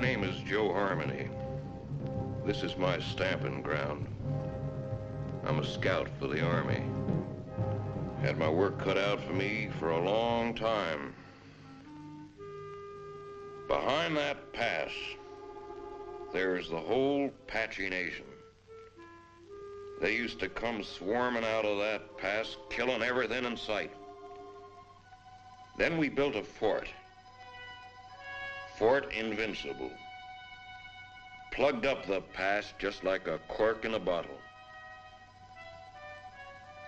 name is Joe Harmony. This is my stamping ground. I'm a scout for the Army. Had my work cut out for me for a long time. Behind that pass, there's the whole Apache Nation. They used to come swarming out of that pass, killing everything in sight. Then we built a fort. Fort Invincible. Plugged up the pass just like a cork in a bottle.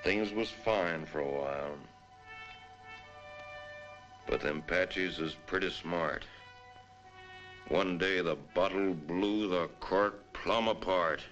Things was fine for a while. But them Apaches is pretty smart. One day the bottle blew the cork plumb apart.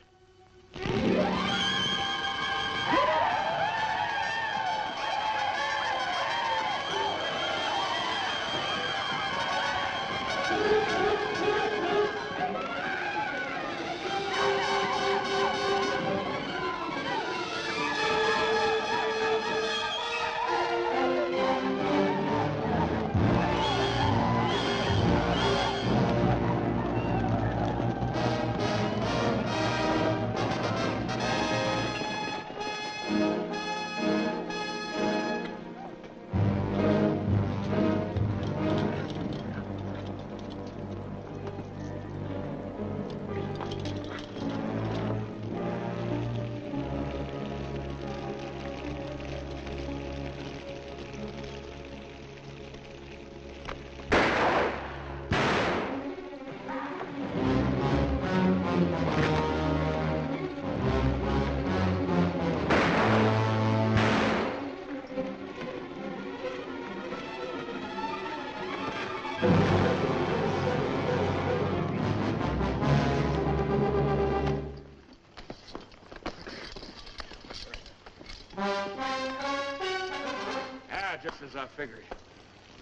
Just as I figured.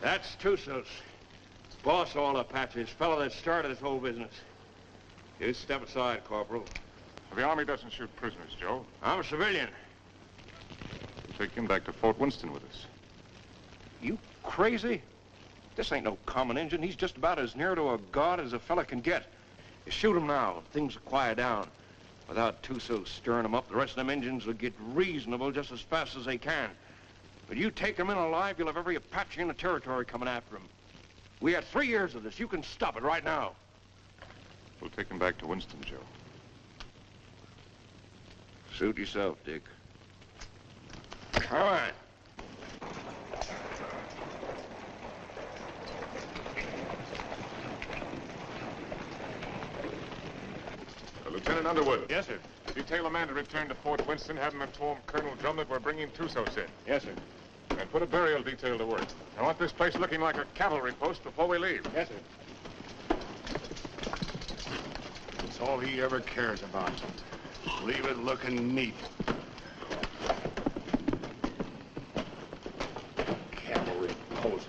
That's Tucsos. Boss of all Apaches, fellow that started this whole business. You step aside, Corporal. The Army doesn't shoot prisoners, Joe. I'm a civilian. Take him back to Fort Winston with us. You crazy? This ain't no common Injun. He's just about as near to a god as a fella can get. You shoot him now, things will quiet down. Without Tucsos stirring him up, the rest of them Injuns will get reasonable just as fast as they can. But you take him in alive, you'll have every Apache in the territory coming after him. We had 3 years of this. You can stop it right now. We'll take him back to Winston, Joe. Suit yourself, Dick. Come on. Lieutenant Underwood. Yes, sir. Detail a man to return to Fort Winston, have him inform Colonel Drum that we're bringing Tucsos in. Yes, sir. And put a burial detail to work. I want this place looking like a cavalry post before we leave. Yes, sir. That's all he ever cares about. Leave it looking neat. Cavalry post.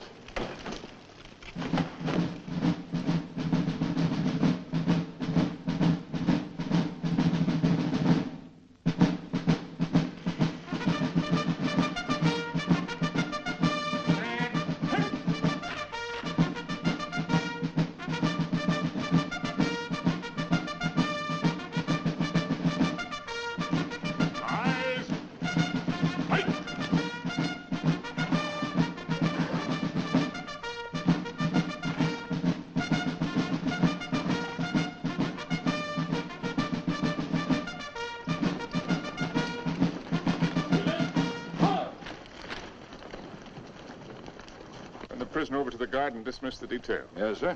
Prisoner over to the guard and dismiss the detail. Yes, sir.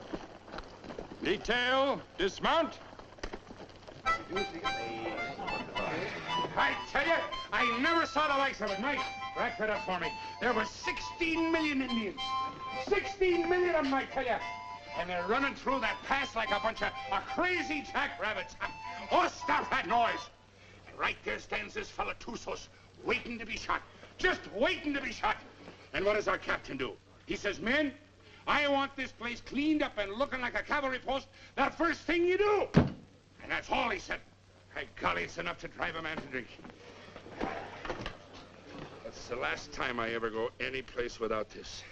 Detail, dismount. I tell you, I never saw the likes of it. Mike, rack that up for me. There were 16 million Indians. 16 million of them, I tell you. And they're running through that pass like a bunch of crazy jackrabbits. Oh, stop that noise. And right there stands this fella Tucsos, waiting to be shot. Just waiting to be shot. And what does our captain do? He says, men, I want this place cleaned up and looking like a cavalry post the first thing you do. And that's all he said. By golly, it's enough to drive a man to drink. That's the last time I ever go any place without this.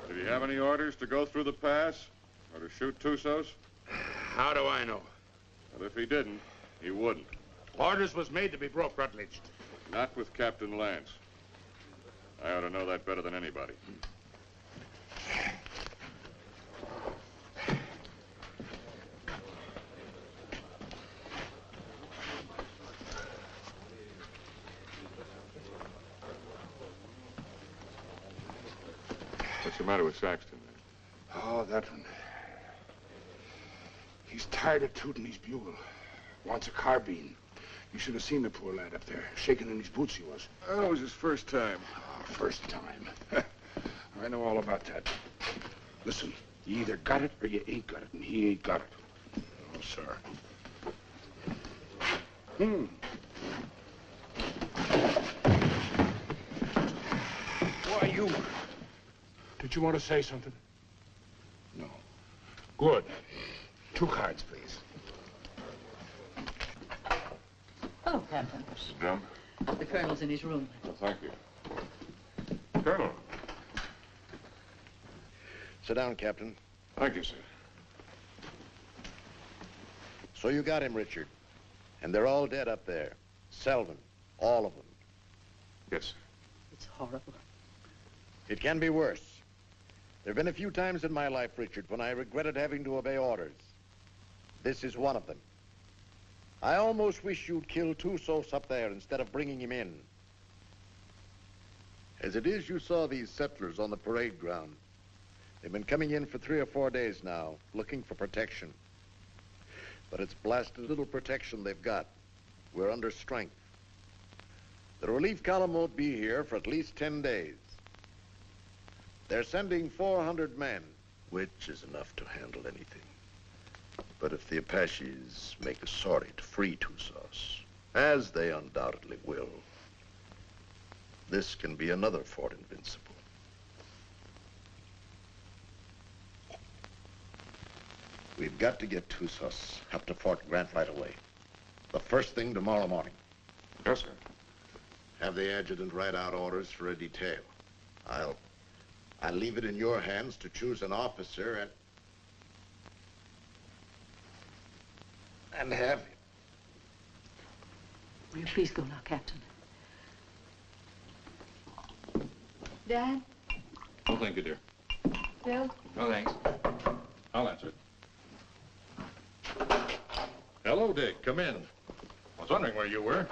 Did he have any orders to go through the pass? Or to shoot Tucsos? How do I know? Well, if he didn't, he wouldn't. Orders was made to be broke, Rutledge. Not with Captain Lance. I ought to know that better than anybody. What's the matter with Saxton, then? Oh, that one. He's tired of tooting his bugle. Wants a carbine. You should have seen the poor lad up there. Shaking in his boots he was. Oh, it was his first time. Oh, first time. I know all about that. Listen, you either got it or you ain't got it, and he ain't got it. Oh, sir. Why, you... Did you want to say something? No. Good. 2 cards, please. Oh, Captain. Mrs. Drum? The colonel's in his room. Well, thank you. Colonel. Sit down, Captain. Thank you, sir. So you got him, Richard. And they're all dead up there. Selvin. All of them. Yes, sir. It's horrible. It can be worse. There have been a few times in my life, Richard, when I regretted having to obey orders. This is one of them. I almost wish you'd killed Tucsos up there instead of bringing him in. As it is, you saw these settlers on the parade ground. They've been coming in for 3 or 4 days now, looking for protection. But it's blasted little protection they've got. We're under strength. The relief column won't be here for at least 10 days. They're sending 400 men, which is enough to handle anything. But if the Apaches make a sortie to free Tucsos, as they undoubtedly will, this can be another Fort Invincible. We've got to get Tucsos up to Fort Grant right away. The first thing tomorrow morning. Yes, sir. Have the adjutant write out orders for a detail. I'll leave it in your hands to choose an officer and have him. Will you please go now, Captain? Dad? Oh, thank you, dear. Bill? No, thanks. I'll answer it. Hello, Dick. Come in. I was wondering where you were.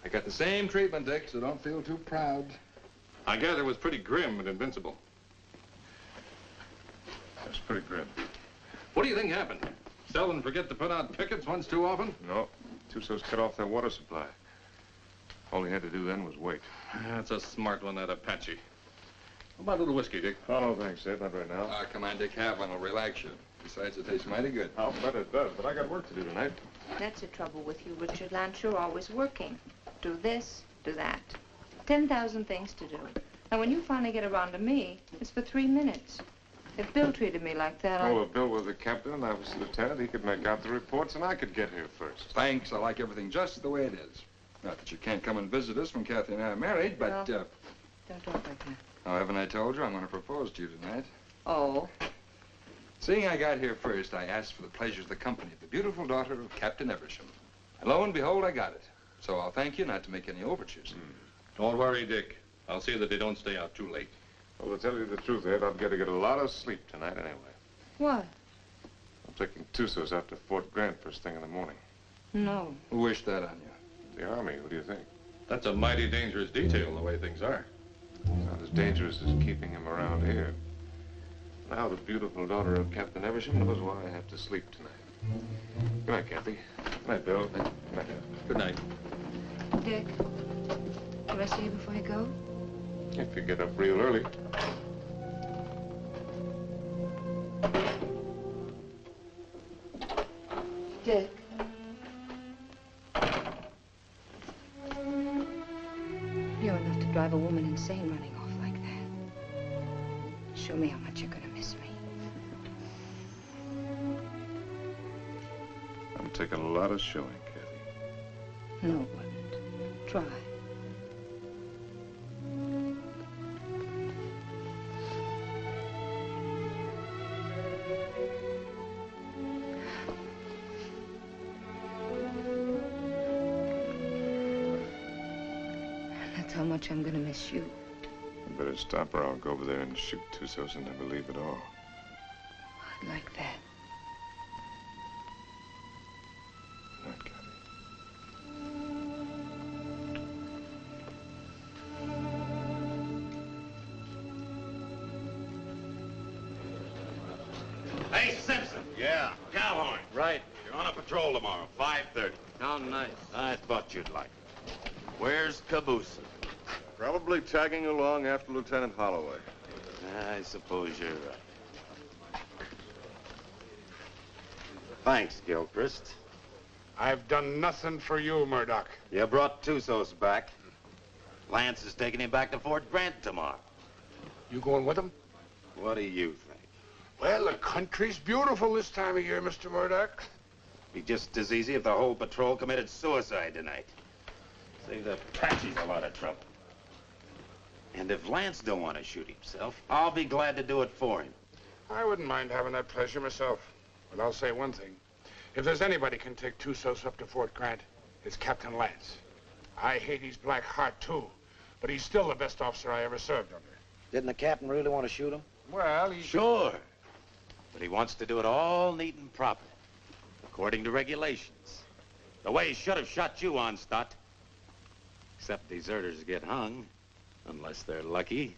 I got the same treatment, Dick, so don't feel too proud. I gather it was pretty grim and invincible. That's pretty grim. What do you think happened? Selvin forget to put out pickets once too often? No. Tucsos cut off their water supply. All he had to do then was wait. That's a smart one, that Apache. How about a little whiskey, Dick? Oh, no, thanks, Ed. Not right now. Come on, Dick, have one. It'll relax you. Besides, it tastes mighty good. I'll bet it does, but I got work to do tonight. That's the trouble with you, Richard Lance. You're always working. Do this, do that. 10,000 things to do. Now, when you finally get around to me, it's for 3 minutes. If Bill treated me like that, Oh, if Bill was the captain and I was the lieutenant, he could make out the reports and I could get here first. Thanks. I like everything just the way it is. Not that you can't come and visit us when Kathy and I are married, but, Don't talk like that. oh, haven't I told you I'm going to propose to you tonight? Oh. Seeing I got here first, I asked for the pleasure of the company of the beautiful daughter of Captain Eversham. And lo and behold, I got it. So I'll thank you not to make any overtures. Don't worry, Dick. I'll see that they don't stay out too late. Well, to tell you the truth, Ed, I've got to get a lot of sleep tonight anyway. What? I'm taking Tucsos out to Fort Grant first thing in the morning. No. Who wished that on you? The Army, what do you think? That's a mighty dangerous detail, the way things are. Not as dangerous as keeping him around here. Now the beautiful daughter of Captain Eversham knows why I have to sleep tonight. Good night, Kathy. Good night, Bill. Good night, Ed. Good night. Dick, can I see you before I go? If you get up real early. Dick. You're enough to drive a woman insane running off like that. Show me how much you're gonna miss me. I'm taking a lot of showing, Kathy. No, it wouldn't. Try. much I'm gonna miss you. You better stop or I'll go over there and shoot Tucsos and never leave at all. I'd like that. Good night, Kathy. Hey, Simpson. Yeah? Cowhorn. Right. You're on a patrol tomorrow, 5:30. How nice. I thought you'd like it. Where's Caboose? Probably tagging along after Lieutenant Holloway. I suppose you're right. Thanks, Gilchrist. I've done nothing for you, Murdoch. You brought Tucsos back. Lance is taking him back to Fort Grant tomorrow. You going with him? What do you think? Well, the country's beautiful this time of year, Mr. Murdoch. Be just as easy if the whole patrol committed suicide tonight. Save the Apaches a lot of trouble. And if Lance don't want to shoot himself, I'll be glad to do it for him. I wouldn't mind having that pleasure myself. But I'll say one thing. If there's anybody can take Tucsos up to Fort Grant, it's Captain Lance. I hate his black heart, too. But he's still the best officer I ever served under. Didn't the captain really want to shoot him? Well, he... Sure. But he wants to do it all neat and proper, according to regulations. The way he should have shot you on, Stott. Except deserters get hung, unless they're lucky.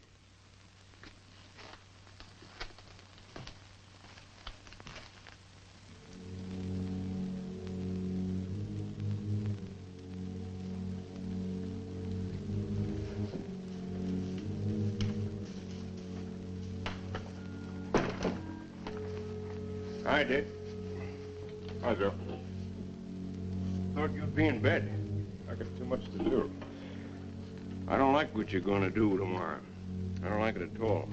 Hi, Dick. Hi, Joe. Thought you'd be in bed. I got too much to do. I don't like what you're going to do tomorrow. I don't like it at all.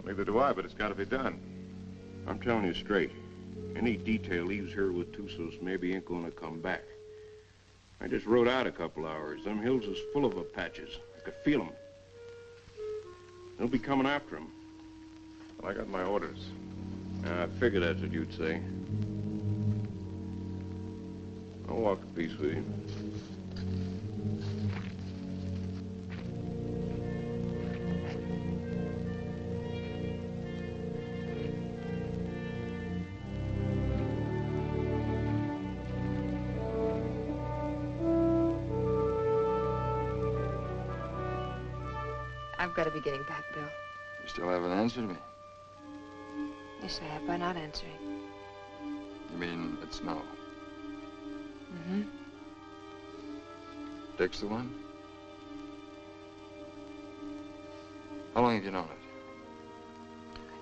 Neither do I, but it's got to be done. I'm telling you straight. Any detail leaves here with Tucsos maybe ain't going to come back. I just rode out a couple hours. Them hills is full of Apaches. I could feel them. They'll be coming after him. Well, I got my orders. I figured that's what you'd say. I'll walk a piece with you. I've got to be getting back, Bill. You still haven't answered me. Yes, I have by not answering. You mean it's no? Mm-hmm. Dick's the one? How long have you known it?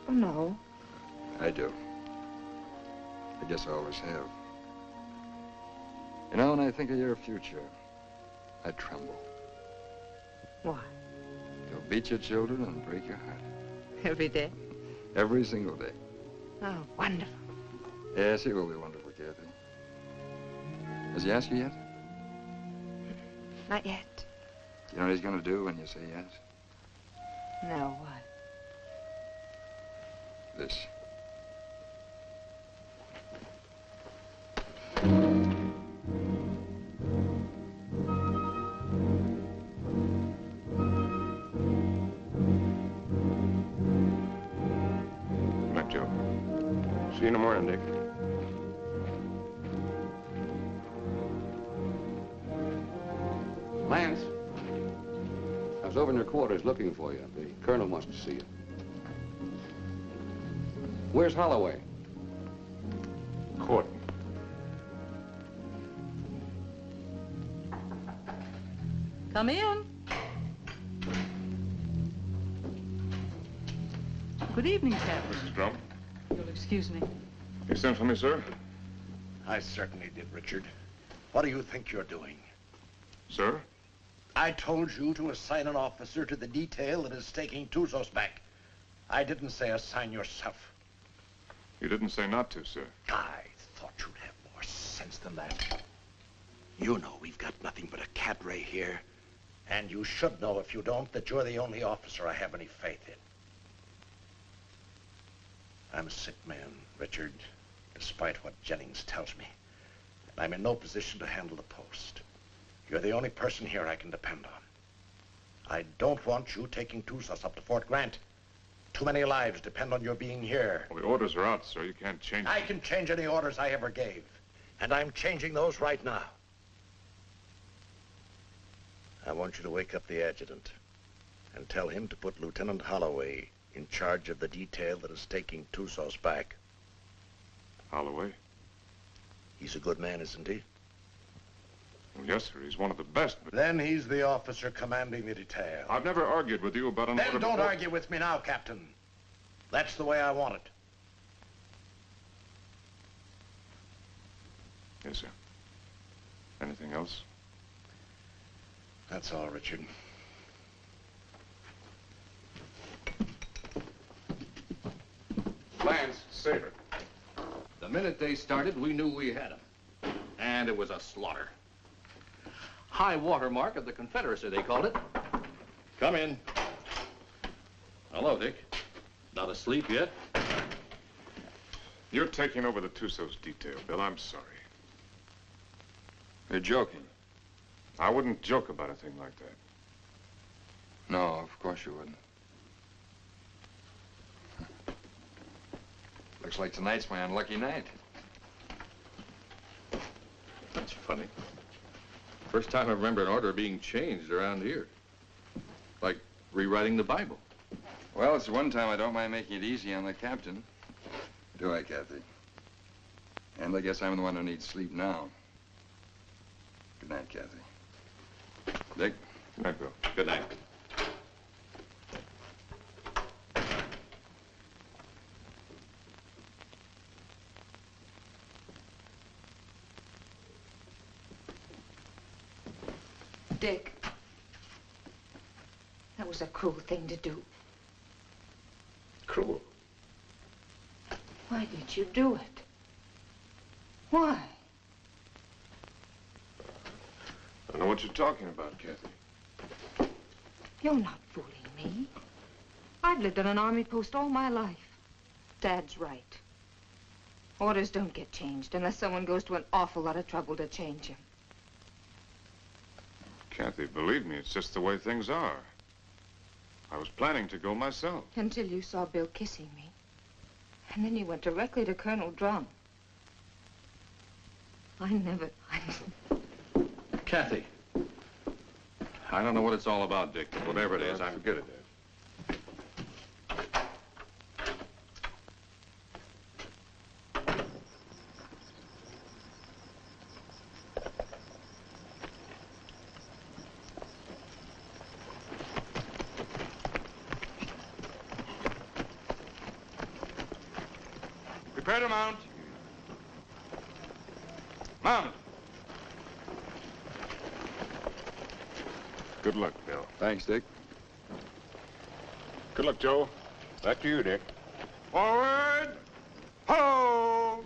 Oh, no. I do. I guess I always have. You know, when I think of your future, I tremble. Why? You'll beat your children and break your heart. Every day? Every single day. Oh, wonderful. Yes, he will be wonderful, Kathy. Has he asked you yet? Not yet. Do you know what he's going to do when you say yes? No, what? This. See you in the morning, Dick. Lance, I was over in your quarters looking for you. The colonel wants to see you. Where's Holloway? Court. Come in. Good evening, Captain. Mrs. Drum. You'll excuse me. You sent for me, sir? I certainly did, Richard. What do you think you're doing? Sir? I told you to assign an officer to the detail that is taking Tucsos back. I didn't say assign yourself. You didn't say not to, sir. I thought you'd have more sense than that. You know we've got nothing but a cadre here. And you should know, if you don't, that you're the only officer I have any faith in. I'm a sick man, Richard, despite what Jennings tells me. And I'm in no position to handle the post. You're the only person here I can depend on. I don't want you taking Tucsos up to Fort Grant. Too many lives depend on your being here. Well, the orders are out, sir. You can't change I can change any orders I ever gave. And I'm changing those right now. I want you to wake up the adjutant and tell him to put Lieutenant Holloway in charge of the detail that is taking Tucsos back. Holloway? He's a good man, isn't he? Well, yes, sir. He's one of the best, but... Then he's the officer commanding the detail. I've never argued with you about an order Then don't before. argue with me now, Captain. That's the way I want it. Yes, sir. Anything else? That's all, Richard. Lance, Saber. The minute they started, we knew we had them. And it was a slaughter. High water mark of the Confederacy, they called it. Come in. Hello, Dick. Not asleep yet? You're taking over the Tucsos detail, Bill. I'm sorry. You're joking. I wouldn't joke about a thing like that. No, of course you wouldn't. Looks like tonight's my unlucky night. That's funny. First time I remember an order being changed around here. Like rewriting the Bible. Well, it's the one time I don't mind making it easy on the captain. Do I, Kathy? And I guess I'm the one who needs sleep now. Good night, Kathy. Dick? Good night, Bill. Good night. Dick, that was a cruel thing to do. Cruel. Why did you do it? Why? I don't know what you're talking about, Kathy. You're not fooling me. I've lived on an army post all my life. Dad's right. Orders don't get changed unless someone goes to an awful lot of trouble to change them. Kathy, believe me, it's just the way things are. I was planning to go myself. Until you saw Bill kissing me. And then you went directly to Colonel Drum. Kathy. I don't know what it's all about, Dick, but whatever it is, Forget it, Dad. Prepare to mount. Mount. Good luck, Bill. Thanks, Dick. Good luck, Joe. Back to you, Dick. Forward. Ho!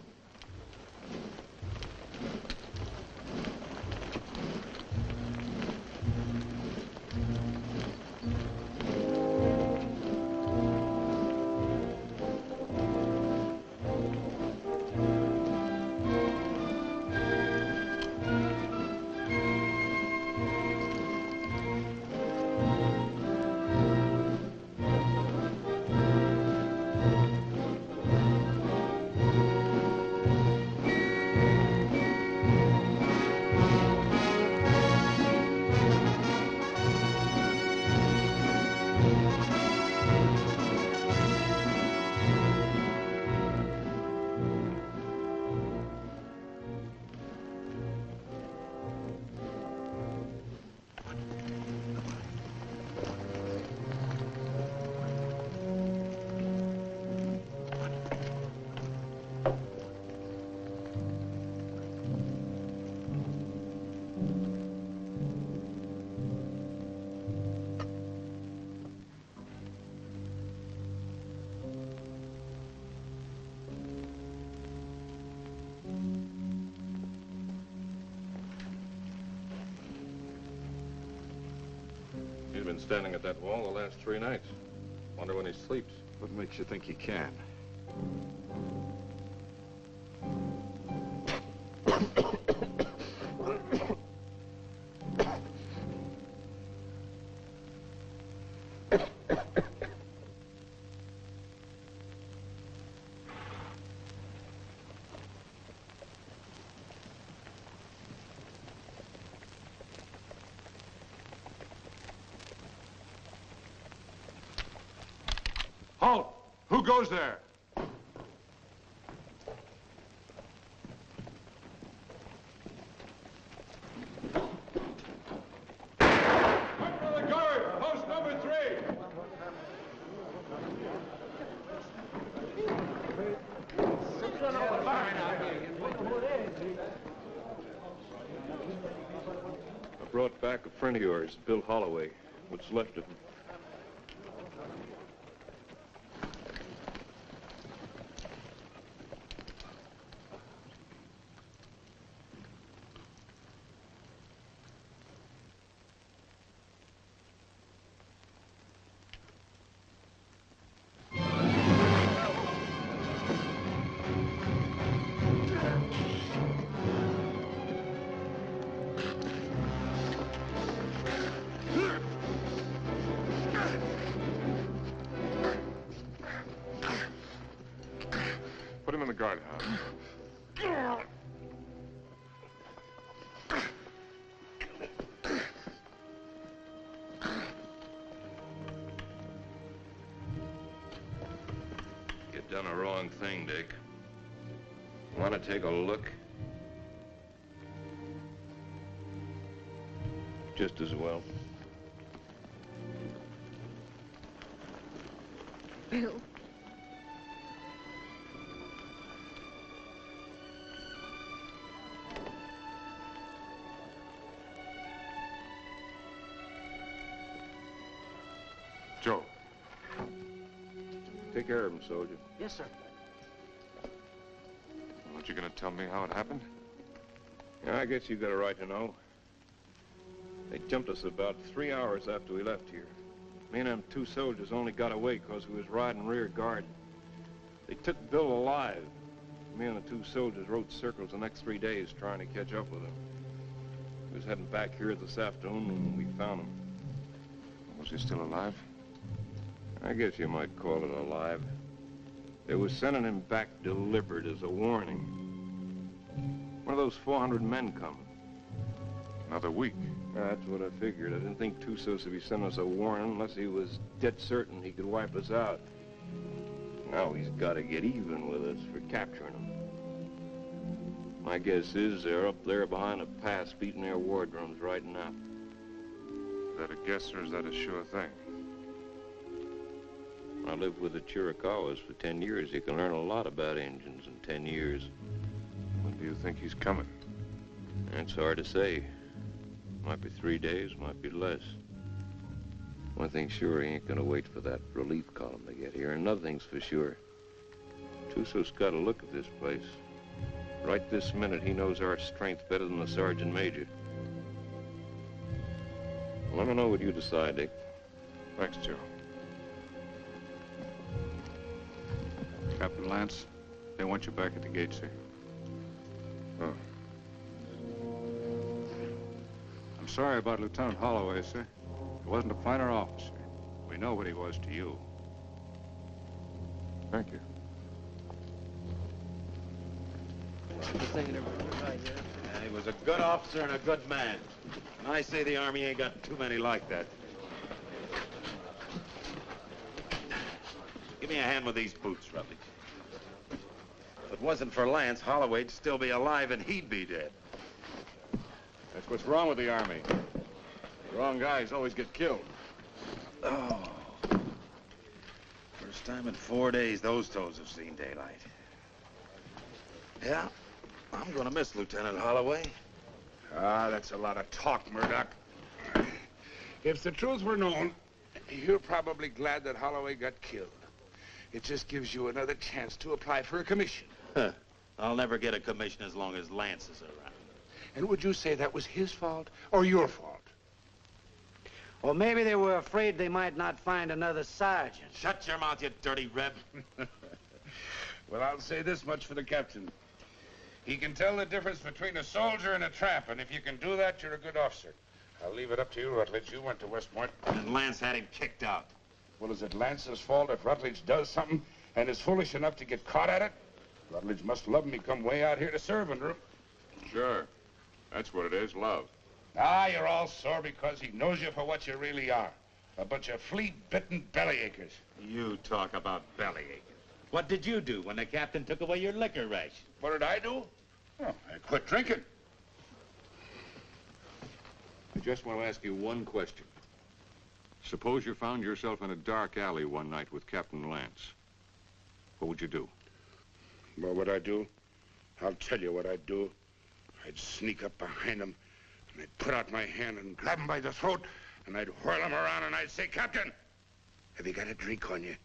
He's been standing at that wall the last 3 nights. Wonder when he sleeps. What makes you think he can? Halt! Who goes there? Under the guard! Post number 3! I brought back a friend of yours, Bill Holloway. What's left of him. Put him in the guardhouse. You done a wrong thing, Dick. Want to take a look? Just as well. Bill. Joe. Take care of him, soldier. Yes, sir. Aren't you going to tell me how it happened? Yeah, I guess you got a right to know. They jumped us about 3 hours after we left here. Me and them 2 soldiers only got away because we was riding rear guard. They took Bill alive. Me and the 2 soldiers rode circles the next 3 days trying to catch up with him. We was heading back here this afternoon when we found him. Was he still alive? I guess you might call it alive. They were sending him back delivered as a warning. One of those 400 men coming. Another week. That's what I figured. I didn't think Tucsos would be sending us a warning unless he was dead certain he could wipe us out. Now he's got to get even with us for capturing him. My guess is they're up there behind a pass beating their war drums right now. Is that a guess or is that a sure thing? I lived with the Chiricahuas for 10 years. You can learn a lot about Indians in 10 years. When do you think he's coming? It's hard to say. Might be 3 days, might be less. One thing's sure, he ain't gonna wait for that relief column to get here. Another thing's for sure. Tucsos got a look at this place. Right this minute, he knows our strength better than the sergeant major. Let me know what you decide, Dick. Thanks, Joe. Captain Lance, they want you back at the gate, sir. Oh. I'm sorry about Lieutenant Holloway, sir. He wasn't a finer officer. We know what he was to you. Thank you. Yeah, he was a good officer and a good man. And I say the Army ain't got too many like that. Give me a hand with these boots, Rutledge. If it wasn't for Lance, Holloway'd still be alive and he'd be dead. That's what's wrong with the Army. The wrong guys always get killed. Oh. First time in 4 days those toes have seen daylight. Yeah, I'm gonna miss Lieutenant Holloway. Ah, that's a lot of talk, Murdoch. If the truth were known, you're probably glad that Holloway got killed. It just gives you another chance to apply for a commission. Huh. I'll never get a commission as long as Lance is around. And would you say that was his fault or your fault? Or maybe they were afraid they might not find another sergeant. Shut your mouth, you dirty reb. Well, I'll say this much for the captain. He can tell the difference between a soldier and a tramp, and if you can do that, you're a good officer. I'll leave it up to you, Rutledge. You went to West Point. And Lance had him kicked out. Well, is it Lance's fault if Rutledge does something and is foolish enough to get caught at it? Rutledge must love him. He come way out here to serve under him. Sure. That's what it is, love. Ah, you're all sore because he knows you for what you really are. A bunch of flea-bitten bellyachers. You talk about bellyachers. What did you do when the captain took away your liquor ration? What did I do? Oh, I quit drinking. I just want to ask you one question. Suppose you found yourself in a dark alley one night with Captain Lance. What would you do? What would I do? I'll tell you what I'd do. I'd sneak up behind him, and I'd put out my hand and grab him by the throat, and I'd whirl him around, and I'd say, Captain, have you got a drink on you?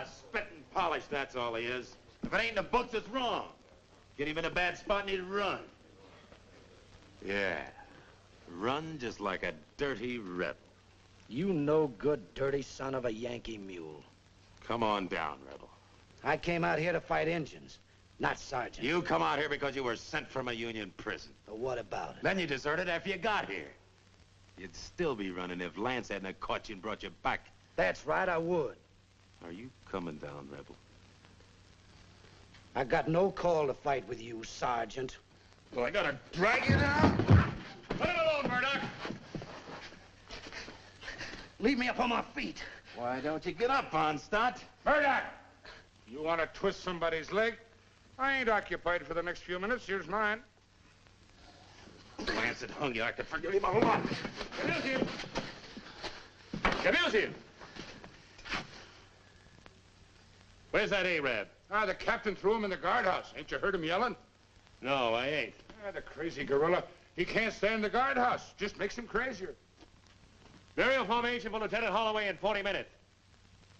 Spit and polish, that's all he is. If it ain't in the books, it's wrong. Get him in a bad spot and he'd run. Yeah, run just like a dirty rebel. You no good, dirty son of a Yankee mule. Come on down, rebel. I came out here to fight Indians, not sergeants. You come out here because you were sent from a Union prison. But what about it? Then you deserted after you got here. You'd still be running if Lance hadn't caught you and brought you back. That's right, I would. Are you coming down, rebel? I got no call to fight with you, Sergeant. Well, I gotta drag you down? Let him alone, Murdoch! Leave me up on my feet. Why don't you get up, Onstott? Murdoch! You want to twist somebody's leg? I ain't occupied for the next few minutes. Here's mine. Lance had hung you. I could forgive him a lot. Abuse him! Abuse him! Where's that Arab? The captain threw him in the guardhouse. Ain't you heard him yelling? No, I ain't. The crazy gorilla. He can't stay in the guardhouse. Just makes him crazier. Burial formation for Lieutenant Holloway in 40 minutes.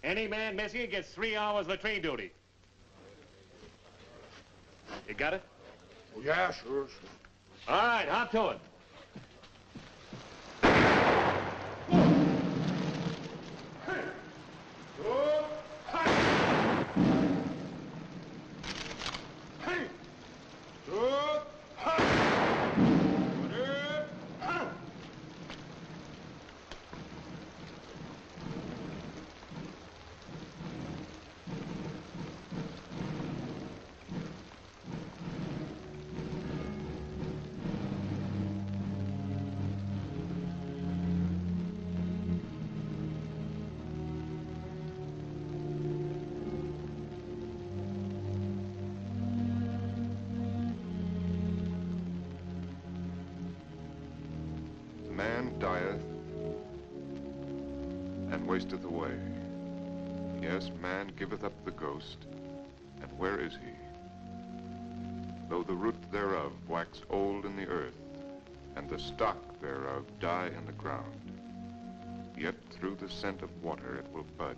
Any man missing gets 3 hours latrine duty. You got it? Oh, yeah, sure. All right, hop to it. Man dieth and wasteth away. Yes, man giveth up the ghost, and where is he? Though the root thereof wax old in the earth, and the stock thereof die in the ground, yet through the scent of water it will bud,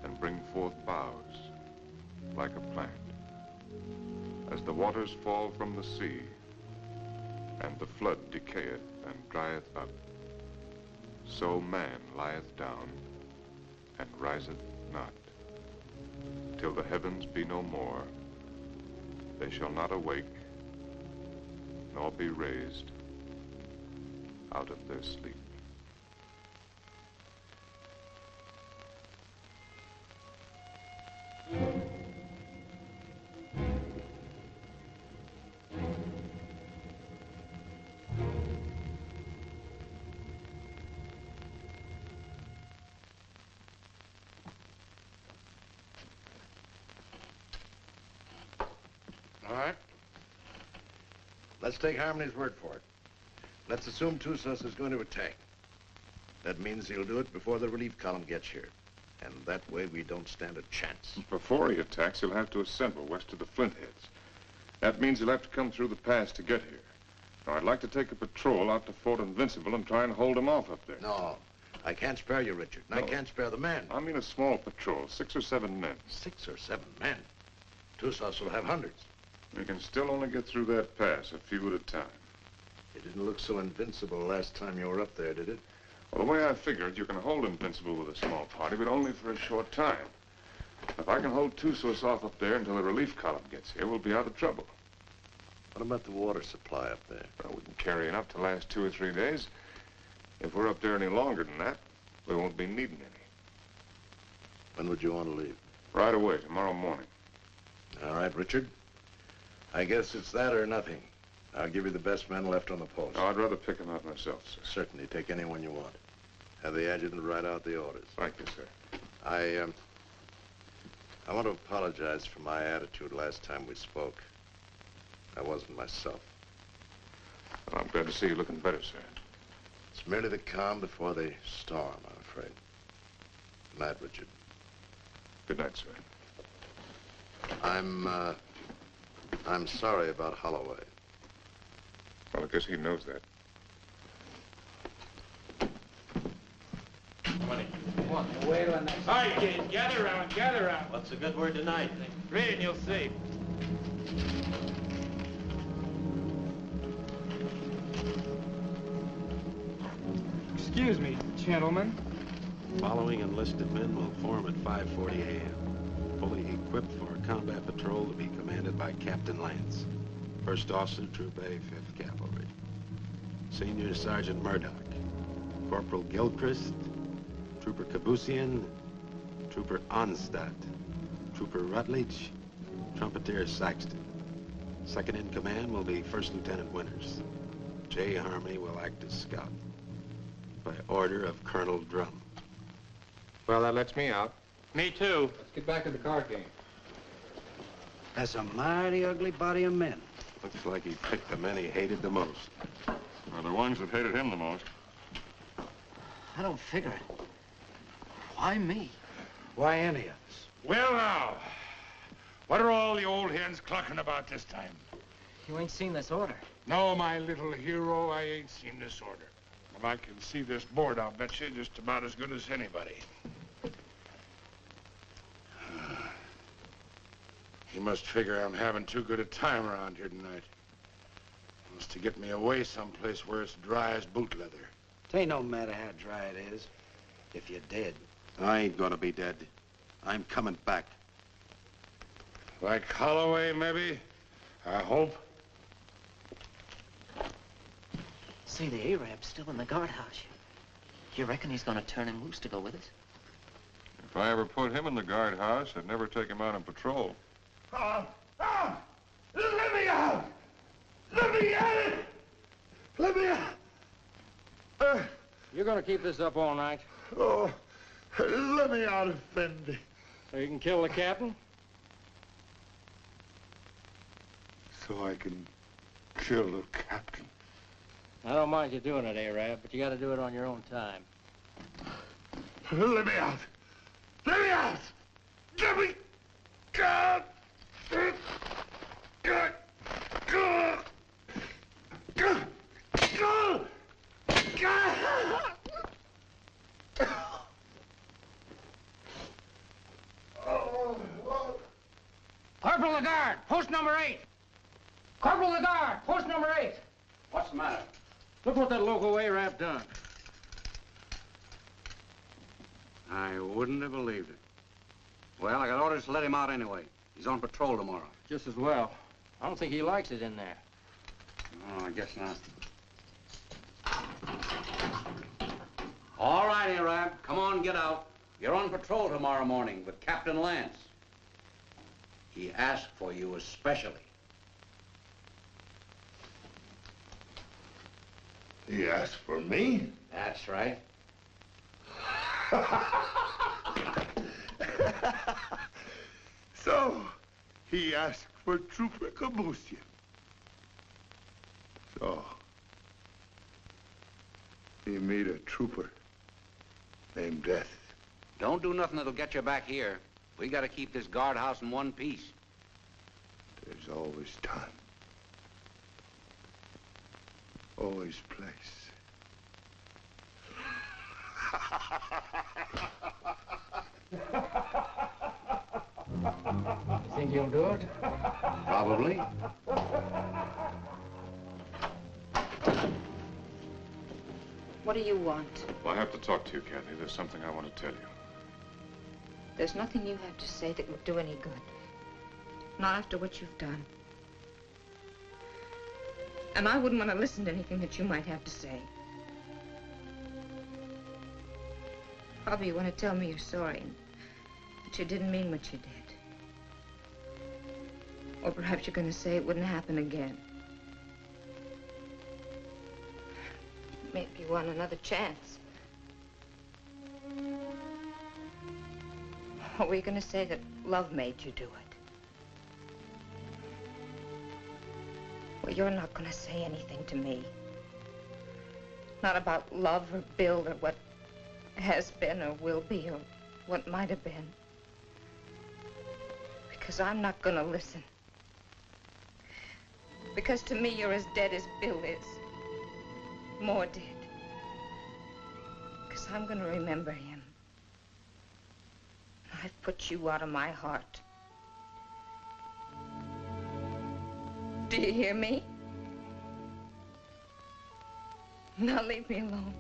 and bring forth boughs like a plant. As the waters fall from the sea, and the flood decayeth and drieth up, so man lieth down and riseth not. Till the heavens be no more, they shall not awake, nor be raised out of their sleep. All right. Let's take Harmony's word for it. Let's assume Tucsos is going to attack. That means he'll do it before the relief column gets here. And that way we don't stand a chance. Before he attacks, he'll have to assemble west of the Flintheads. That means he'll have to come through the pass to get here. Now, I'd like to take a patrol out to Fort Invincible and try and hold him off up there. No, I can't spare you, Richard. And I can't spare the men. I mean a small patrol, 6 or 7 men. 6 or 7 men? Tucsos will have hundreds. We can still only get through that pass, a few at a time. It didn't look so invincible last time you were up there, did it? Well, the way I figure it, you can hold Invincible with a small party, but only for a short time. If I can hold Tucsos off up there until the relief column gets here, we'll be out of trouble. What about the water supply up there? Well, we can carry enough to last 2 or 3 days. If we're up there any longer than that, we won't be needing any. When would you want to leave? Right away, tomorrow morning. All right, Richard. I guess it's that or nothing. I'll give you the best men left on the post. No, I'd rather pick them out myself, sir. Certainly. Take anyone you want. Have the adjutant write out the orders. Thank you, sir. I want to apologize for my attitude last time we spoke. I wasn't myself. Well, I'm glad to see you looking better, sir. It's merely the calm before the storm, I'm afraid. Good night, Richard. Good night, sir. I'm sorry about Holloway. Well, I guess he knows that. Wait till the next. All right, kids, gather around, gather around. What's the good word tonight? Read and you'll see. Excuse me, gentlemen. Following enlisted men will form at 5:40 a.m. Fully equipped for a combat patrol to be commanded by Captain Lance, 1st Officer, Troop A, 5th Cavalry. Senior Sergeant Murdoch, Corporal Gilchrist, Trooper Kabusian, Trooper Onstadt, Trooper Rutledge, Trumpeter Saxton. Second in command will be 1st Lieutenant Winters. J. Harmony will act as scout. By order of Colonel Drum. Well, that lets me out. Me too. Let's get back to the card game. That's a mighty ugly body of men. Looks like he picked the men he hated the most. Well, the ones that hated him the most. I don't figure it. Why me? Why any of us? Well, now, what are all the old hens clucking about this time? You ain't seen this order. No, my little hero, I ain't seen this order. And I can see this board, I'll bet you, just about as good as anybody. He must figure I'm having too good a time around here tonight. He wants to get me away someplace where it's dry as boot leather. Tain't no matter how dry it is. If you're dead. I ain't gonna be dead. I'm coming back. Like Holloway, maybe? I hope. See, the Arab's still in the guardhouse. You reckon he's gonna turn him loose to go with us? If I ever put him in the guardhouse, I'd never take him out on patrol. Let me out! Let me out! Let me out! You're gonna keep this up all night? Oh, let me out, Effendi. So you can kill the captain? So I can kill the captain. I don't mind you doing it, Arab, but you gotta do it on your own time. Let me out! Let me out! Let me out! Corporal Lagarde, post number 8. Corporal Lagarde, post number 8. What's the matter? Look what that local Arab done. I wouldn't have believed it. Well, I got orders to let him out anyway. He's on patrol tomorrow. Just as well. I don't think he likes it in there. Oh, I guess not. All right, Arab. Come on, get out. You're on patrol tomorrow morning with Captain Lance. He asked for you especially. He asked for me? That's right. So, he asked for Trooper Kabusian. So, he meet a trooper named Death. Don't do nothing that'll get you back here. We gotta keep this guardhouse in one piece. There's always time. Always place. You think you'll do it? Probably. What do you want? Well, I have to talk to you, Kathy. There's something I want to tell you. There's nothing you have to say that would do any good. Not after what you've done. And I wouldn't want to listen to anything that you might have to say. Probably you want to tell me you're sorry and that you didn't mean what you did. Or perhaps you're going to say it wouldn't happen again. maybe you want another chance. Are we going to say that love made you do it? Well, you're not going to say anything to me. Not about love or Bill or what has been or will be or what might have been. Because I'm not going to listen. Because to me, you're as dead as Bill is. More dead. Because I'm going to remember him. I've put you out of my heart. Do you hear me? Now leave me alone.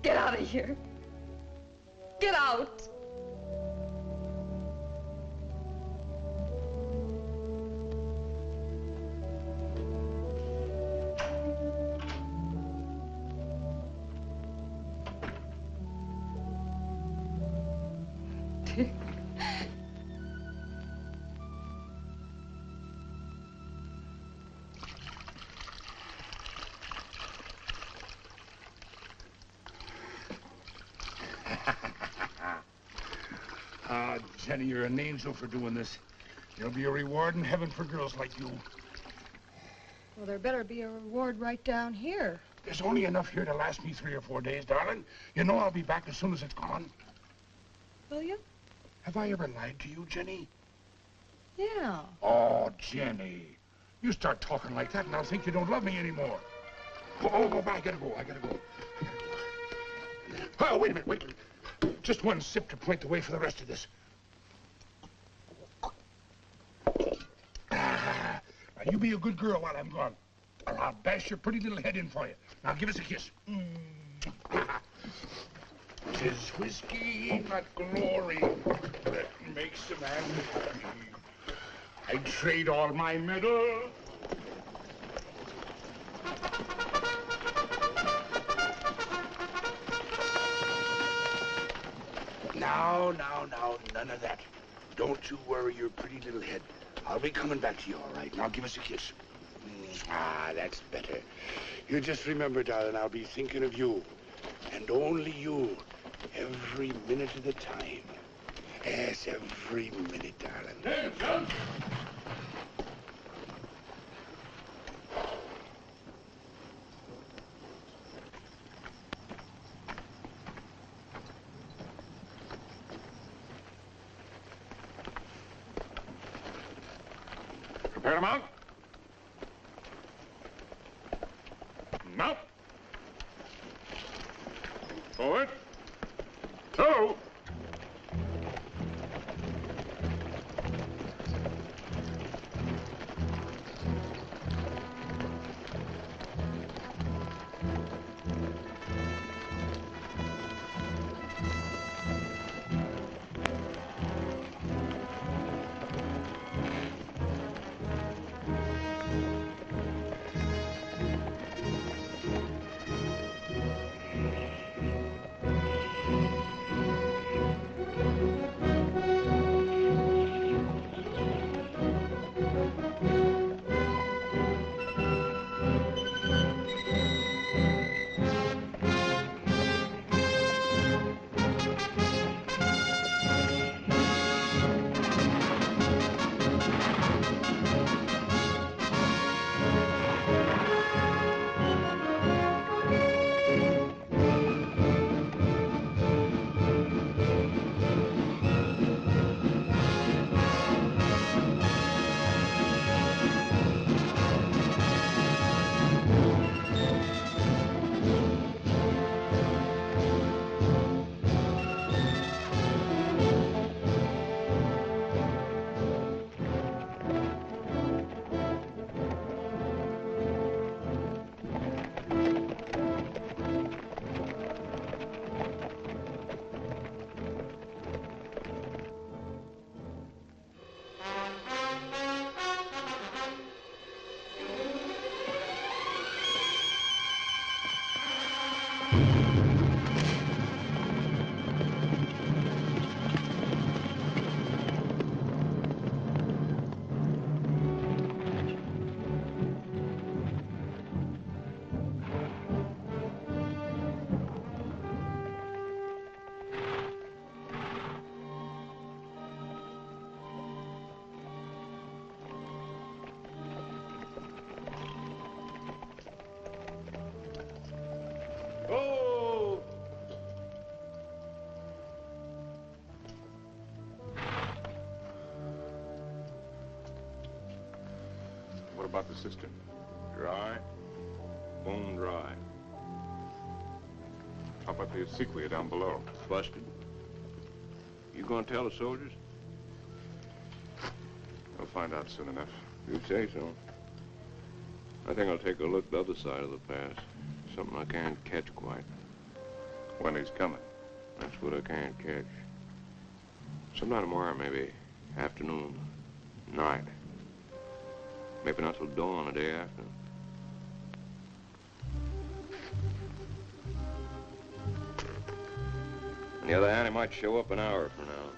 Get out of here. Get out. Jenny, you're an angel for doing this. There'll be a reward in heaven for girls like you. Well, there better be a reward right down here. There's only enough here to last me 3 or 4 days, darling. You know I'll be back as soon as it's gone. Will you? Have I ever lied to you, Jenny? Yeah. Oh, Jenny. You start talking like that and I'll think you don't love me anymore. Oh, I gotta go. Oh, wait a minute, wait. Just one sip to point the way for the rest of this. Now, you be a good girl while I'm gone, or I'll bash your pretty little head in for you. Now, give us a kiss. 'Tis whiskey, not glory, that makes a man happy. I'd trade all my medal. Now, none of that. Don't you worry your pretty little head. I'll be coming back to you, all right? Now give us a kiss. That's better. You just remember, darling, I'll be thinking of you. And only you. Every minute of the time. Yes, every minute, darling. Hey, son! Prepare to mount. Mount. Forward. Go. about the cistern? Dry. Bone dry. How about the sequoia down below? Busted. You gonna tell the soldiers? We'll find out soon enough. You say so. I think I'll take a look the other side of the pass. Something I can't catch quite. When he's coming. That's what I can't catch. Sometime tomorrow, maybe. Afternoon. Night. Maybe not till dawn the day after. On the other hand, he might show up an hour from now.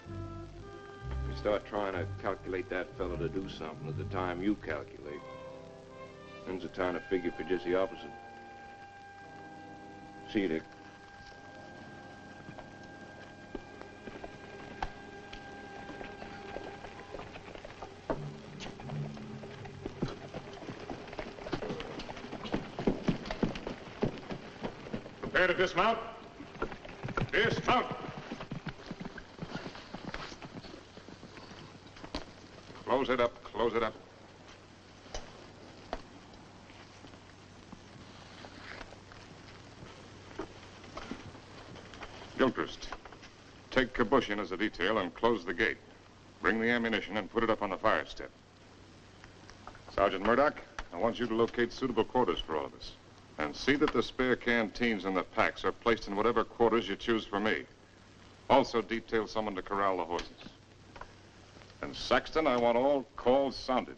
You start trying to calculate that fellow to do something at the time you calculate. Then's the time to figure for just the opposite. See you, Dick. Prepare to dismount. Dismount. Close it up. Close it up. Gilchrist, take Kabush in as a detail and close the gate. Bring the ammunition and put it up on the fire step. Sergeant Murdoch, I want you to locate suitable quarters for all of us. And see that the spare canteens and the packs are placed in whatever quarters you choose for me. Also detail someone to corral the horses. And Saxton, I want all calls sounded.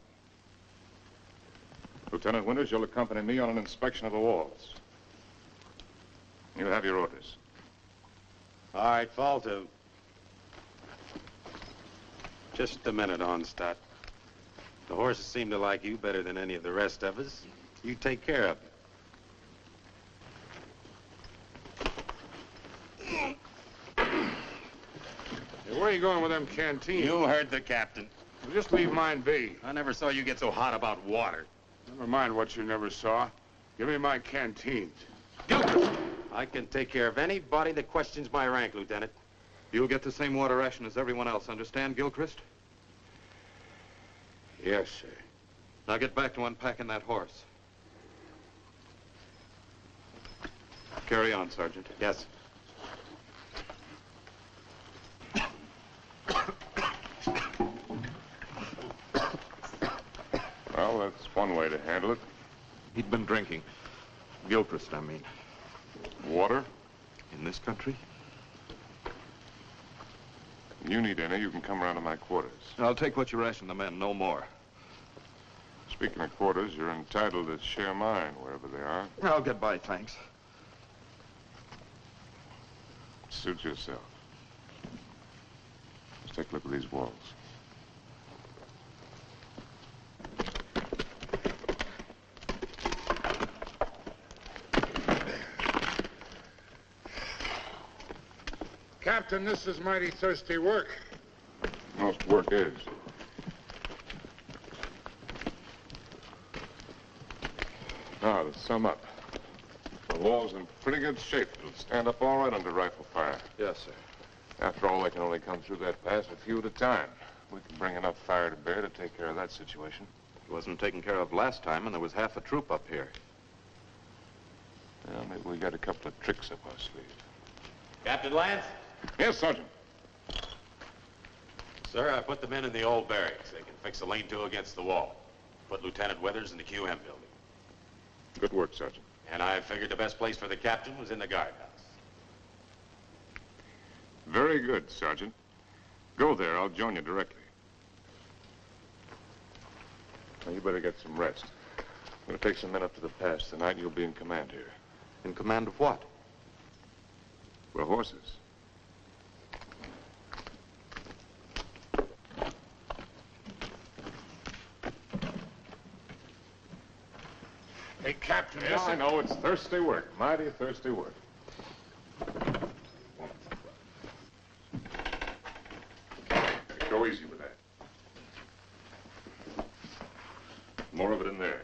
Lieutenant Winters, you'll accompany me on an inspection of the walls. You have your orders. All right, fall to. Just a minute, Onstadt. The horses seem to like you better than any of the rest of us. You take care of them. Hey, where are you going with them canteens? You heard the captain. Well, just leave mine be. I never saw you get so hot about water. Never mind what you never saw. Give me my canteens. I can take care of anybody that questions my rank, Lieutenant. You'll get the same water ration as everyone else, understand, Gilchrist? Yes, sir. Now get back to unpacking that horse. Carry on, Sergeant. Yes. Well, that's one way to handle it. He'd been drinking. Gilchrist, I mean. Water? In this country? If you need any, you can come around to my quarters. I'll take what you ration the men, no more. Speaking of quarters, you're entitled to share mine, wherever they are. I'll get by, thanks. Suit yourself. Let's take a look at these walls. Captain, this is mighty thirsty work. Most work is. Now, to sum up, the wall's in pretty good shape. It'll stand up all right under rifle fire. Yes, sir. After all, they can only come through that pass a few at a time. We can bring enough fire to bear to take care of that situation. It wasn't taken care of last time, and there was half a troop up here. Well, maybe we got a couple of tricks up our sleeve. Captain Lance? Yes, Sergeant. Sir, I put the men in the old barracks. They can fix a lean-to against the wall. Put Lieutenant Withers in the QM building. Good work, Sergeant. And I figured the best place for the captain was in the guardhouse. Very good, Sergeant. Go there. I'll join you directly. Now, you better get some rest. I'm going to take some men up to the pass tonight, and you'll be in command here. In command of what? The horses. Hey, Captain. Yes, I know. It's thirsty work. Mighty thirsty work. Go easy with that. More of it in there.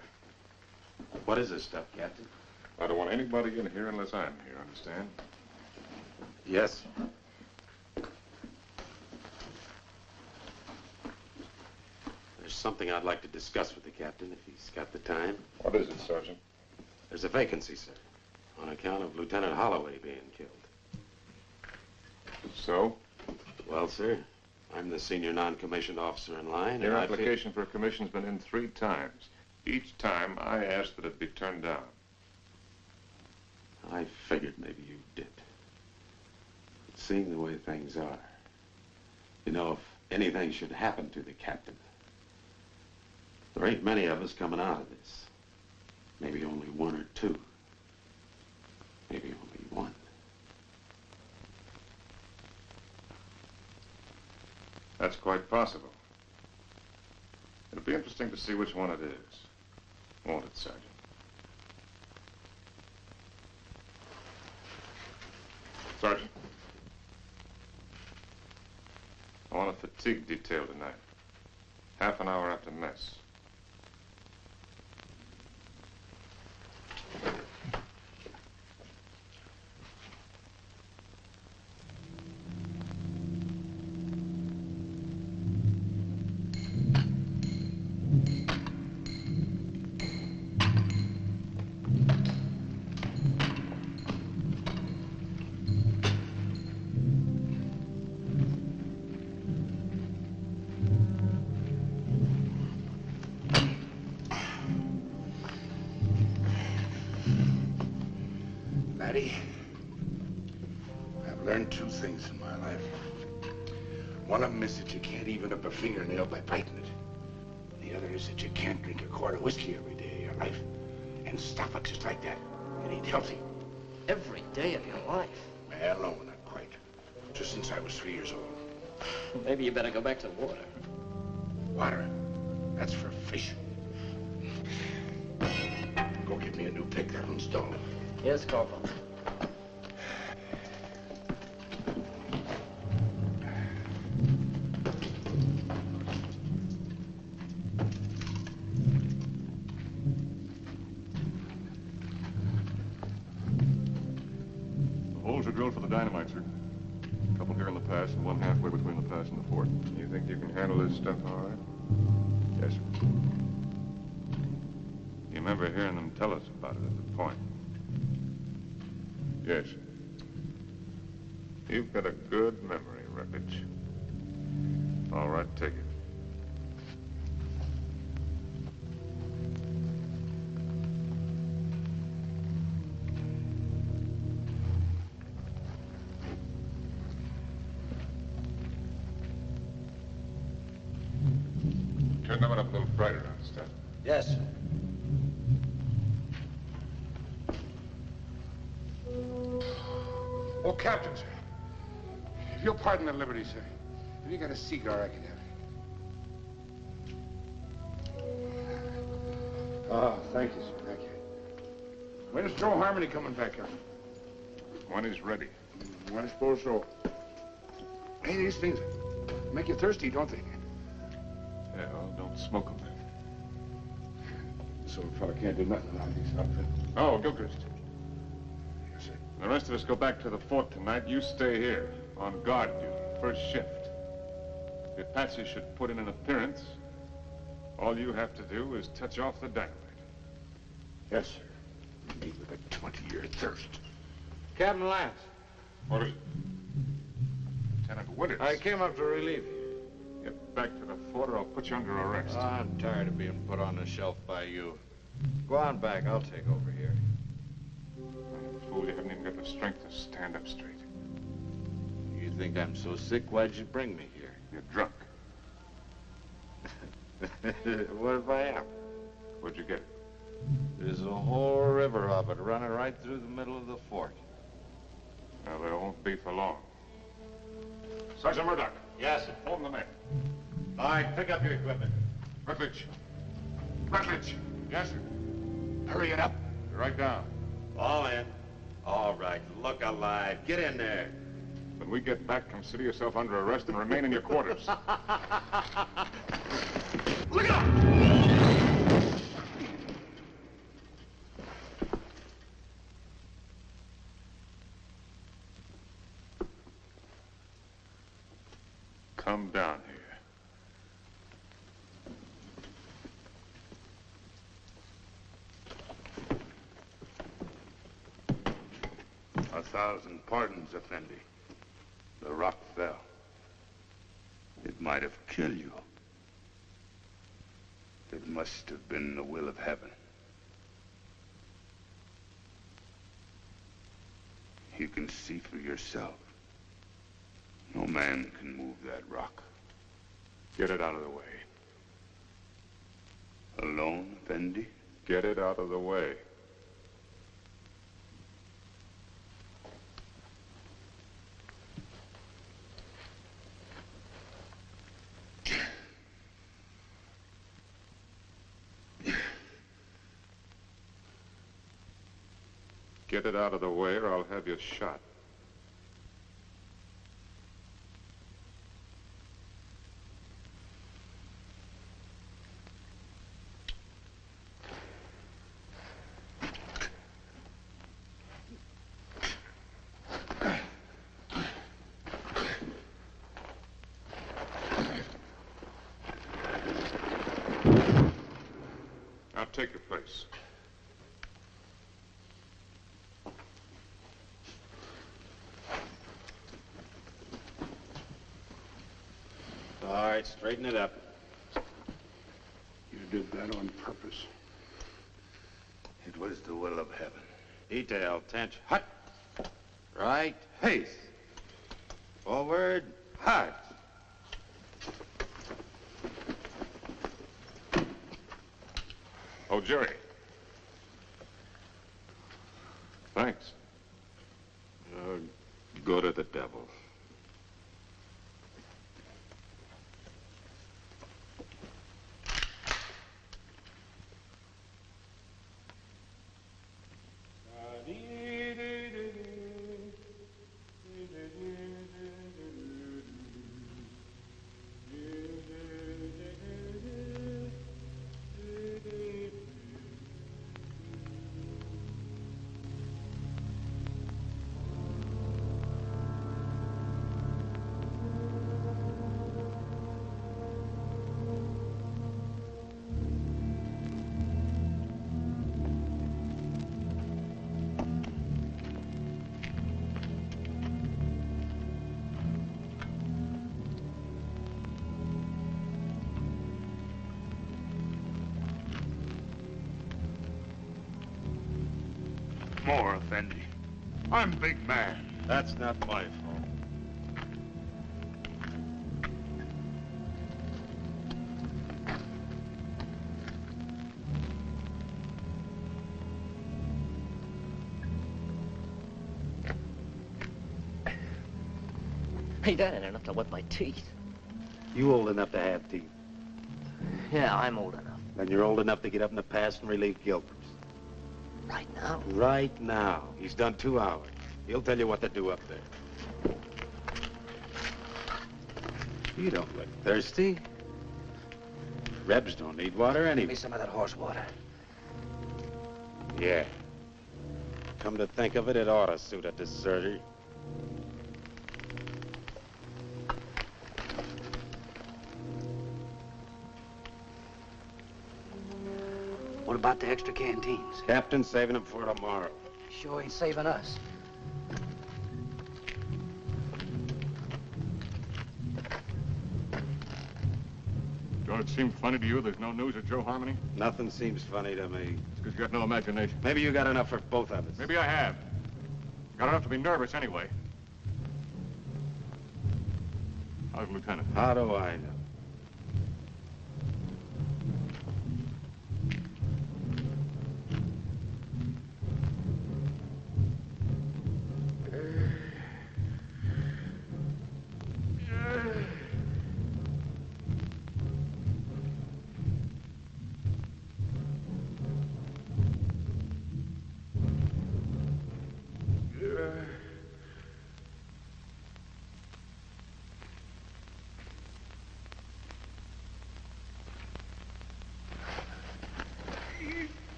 What is this stuff, Captain? I don't want anybody in here unless I'm here, understand? Yes. There's something I'd like to discuss with the captain, if he's got the time. What is it, Sergeant? There's a vacancy, sir, on account of Lieutenant Holloway being killed. So? Well, sir, I'm the senior non-commissioned officer in line. Your and application for a commission's been in 3 times. Each time, I asked that it be turned down. I figured maybe you did. But seeing the way things are, you know, if anything should happen to the captain, there ain't many of us coming out of this. Maybe only 1 or 2. Maybe only 1. That's quite possible. It'll be interesting to see which one it is. Won't it, Sergeant? Sergeant. I want a fatigue detail tonight. Half an hour after mess. Laddie, I've learned 2 things in my life. One of them is that you can't even up a fingernail by biting it. The other is that you can't drink a quart of whiskey every day of your life and stop it just like that. It ain't healthy. Every day of your life? Well, no, not quite. Just since I was 3 years old. Maybe you better go back to the water. Water? That's for fish. Go get me a new pick. That one's dull. Yes, Corporal. The holes are drilled for the dynamite, sir. A couple here in the pass and one halfway between the pass and the fort. You think you can handle this stuff all right? Yes, sir. You remember hearing them tell us about it at the point? Yes. You've got a good memory, Rutledge. All right, take it. Turn that one up a little brighter, understand? Yes, sir. Oh, Captain, sir. If you'll pardon the liberty, sir. Have you got a cigar I can have? Oh, thank you, sir. Thank you. When's Joe Harmony coming back up? When he's ready. I suppose so. Hey, these things make you thirsty, don't they? Yeah, well, don't smoke them. So a fella can't do nothing around these outfits. Oh, Gilchrist. Yes, sir. The rest of us go back to the fort tonight. You stay here, on guard duty, first shift. If the Apache should put in an appearance, all you have to do is touch off the dynamite. Yes, sir. Me with a 20-year thirst. Captain Lance. What is it? Lieutenant Winters. I came up to relieve you. Get back to the fort or I'll put you under arrest. I'm tired of being put on the shelf by you. Go on back. I'll take over here. Fool, you haven't even got the strength to stand up straight. You think I'm so sick? Why'd you bring me here? You're drunk. What if I am? Where'd you get it? There's a whole river of it running right through the middle of the fort. Now, there won't be for long. Sergeant Murdoch. Yes, sir. Hold the men. All right, pick up your equipment. Rutledge. Rutledge. Yes, sir. Hurry it up. You're right down. All in. All right, look alive. Get in there. When we get back, consider yourself under arrest and remain in your quarters. Look out! Come down here. 1,000 pardons, Effendi. The rock fell. It might have killed you. It must have been the will of heaven. You can see for yourself. No man can move that rock. Get it out of the way. Alone, Effendi? Get it out of the way. Get it out of the way or I'll have you shot. Now take your place. All right, straighten it up. You did that on purpose. It was the will of heaven. Detail, tension. Hut. Right, haste. Forward, hard. Oh, Jerry. Thanks. Go to the devil. More, Effendi. I'm big man. That's not my fault. Hey, that ain't enough to wet my teeth. You old enough to have teeth. Yeah, I'm old enough. Then you're old enough to get up in the past and relieve Gilbert. Right now? Right now. He's done 2 hours. He'll tell you what to do up there. You don't look thirsty. Rebs don't need water Give anyway. me some of that horse water. Yeah. Come to think of it, it ought to suit a deserter. What about the extra canteens? Captain's saving them for tomorrow. Sure ain't saving us. Don't it seem funny to you there's no news of Joe Harmony? Nothing seems funny to me. It's because you got no imagination. Maybe you got enough for both of us. Maybe I have. Got enough to be nervous anyway. How's Lieutenant? How do I know?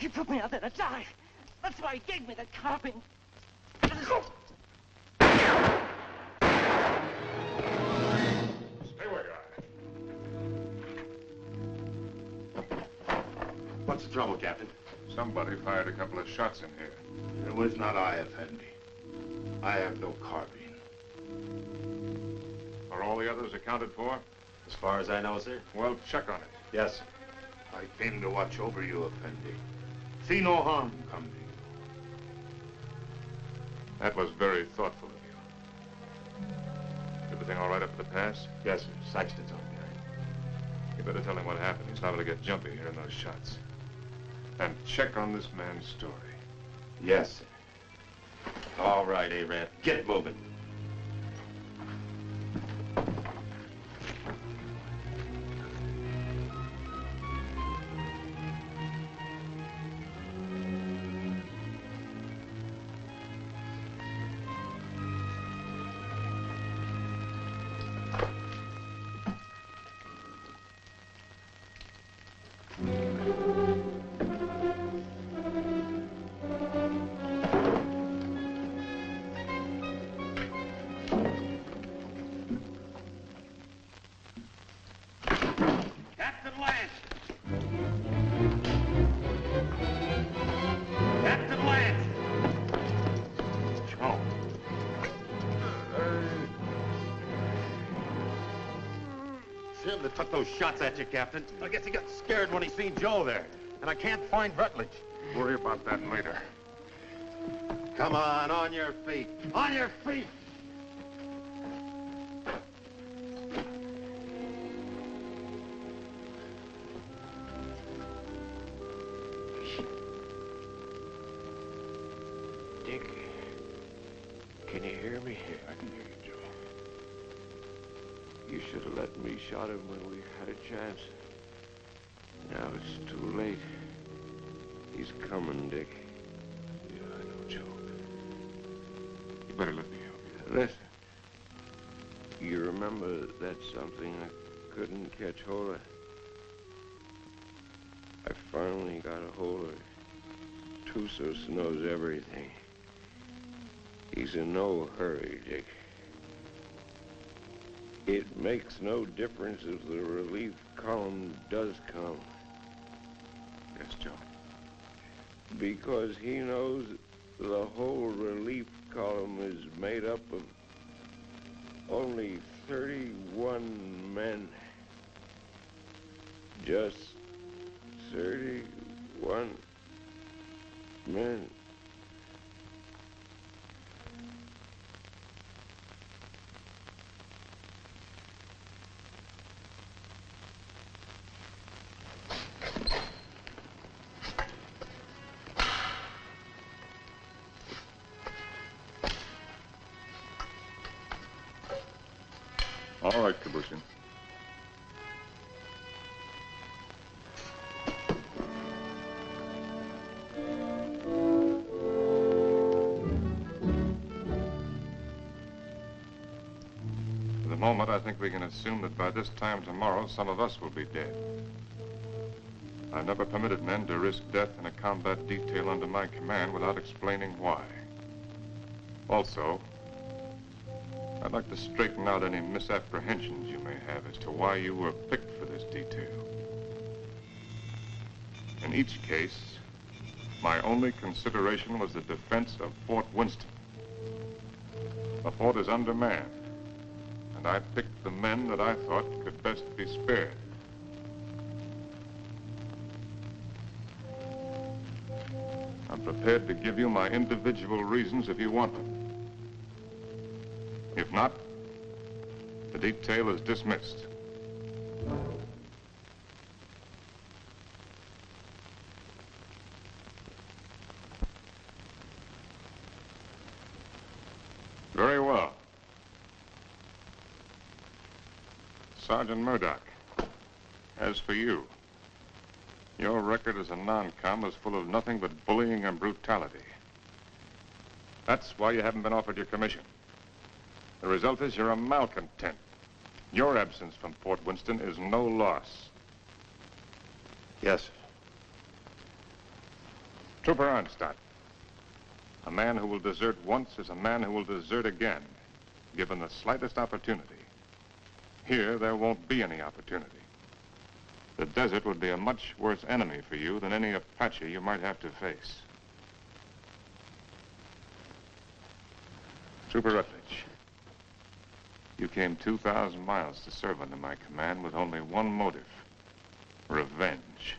He put me out there to die. That's why he gave me the carping. Stay where you are. What's the trouble, Captain? Somebody fired a couple of shots in here. It was not I, Effendi. I have no carbine. Are all the others accounted for? As far as I know, sir. Well, check on it. Yes, sir. I came to watch over you, Effendi. See no harm come to you. That was very thoughtful of you. Everything all right up at the pass? Yes, sir. Saxton's on there. You better tell him what happened. He's liable to get jumpy hearing those shots. And check on this man's story. Yes, sir. All right, Arab. Get moving. Captain Lance! Captain Lance! Joe. Sim that took those shots at you, Captain. I guess he got scared when he seen Joe there. And I can't find Rutledge. Worry about that later. Come on your feet. On your feet! Dick, can you hear me? I can hear you, Joe. You should have let me shot him when we had a chance. Now it's too late. He's coming, Dick. Yeah, I know, Joe. You better let me help you. Listen. You remember that something I couldn't catch hold of? I finally got a hold of it. Tucsos knows everything. He's in no hurry, Dick. It makes no difference if the relief column does come. Yes, Joe. Because he knows the whole relief column is made up of only 31 men. Just 31 men. All right, Kabushin. For the moment, I think we can assume that by this time tomorrow, some of us will be dead. I've never permitted men to risk death in a combat detail under my command without explaining why. Also, I'd like to straighten out any misapprehensions you may have as to why you were picked for this detail. In each case, my only consideration was the defense of Fort Winston. The fort is undermanned, and I picked the men that I thought could best be spared. I'm prepared to give you my individual reasons if you want them. If not, the detail is dismissed. Very well. Sergeant Murdoch, as for you, your record as a non-com is full of nothing but bullying and brutality. That's why you haven't been offered your commission. The result is you're a malcontent. Your absence from Fort Winston is no loss. Yes, sir. Trooper Arnstadt. A man who will desert once is a man who will desert again, given the slightest opportunity. Here, there won't be any opportunity. The desert would be a much worse enemy for you than any Apache you might have to face. Trooper Rutledge, you came 2,000 miles to serve under my command with only one motive: revenge.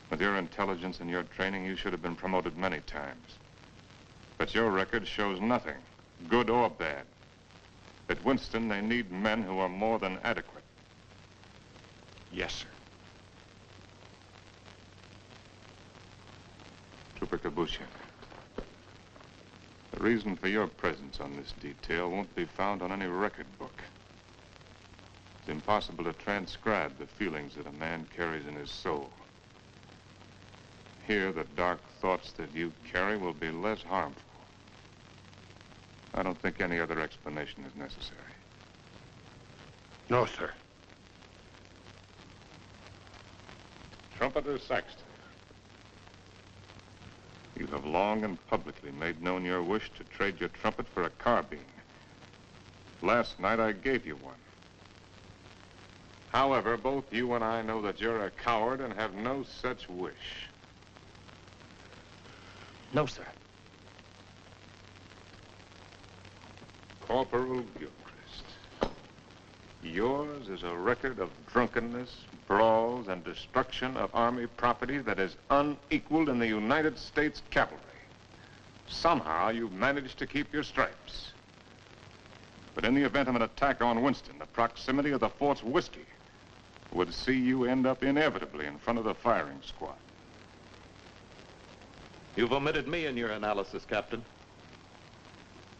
With your intelligence and your training, you should have been promoted many times. But your record shows nothing, good or bad. At Winston, they need men who are more than adequate. Yes, sir. Trooper Kabushin, the reason for your presence on this detail won't be found on any record book. It's impossible to transcribe the feelings that a man carries in his soul. Here, the dark thoughts that you carry will be less harmful. I don't think any other explanation is necessary. No, sir. Trumpeter Saxton, you have long and publicly made known your wish to trade your trumpet for a carbine. Last night, I gave you one. However, both you and I know that you're a coward and have no such wish. No, sir. Corporal Gilchrist, yours is a record of drunkenness, brawls, and destruction of Army property that is unequaled in the United States cavalry. Somehow, you've managed to keep your stripes. But in the event of an attack on Winston, the proximity of the fort's whiskey would see you end up inevitably in front of the firing squad. You've omitted me in your analysis, Captain.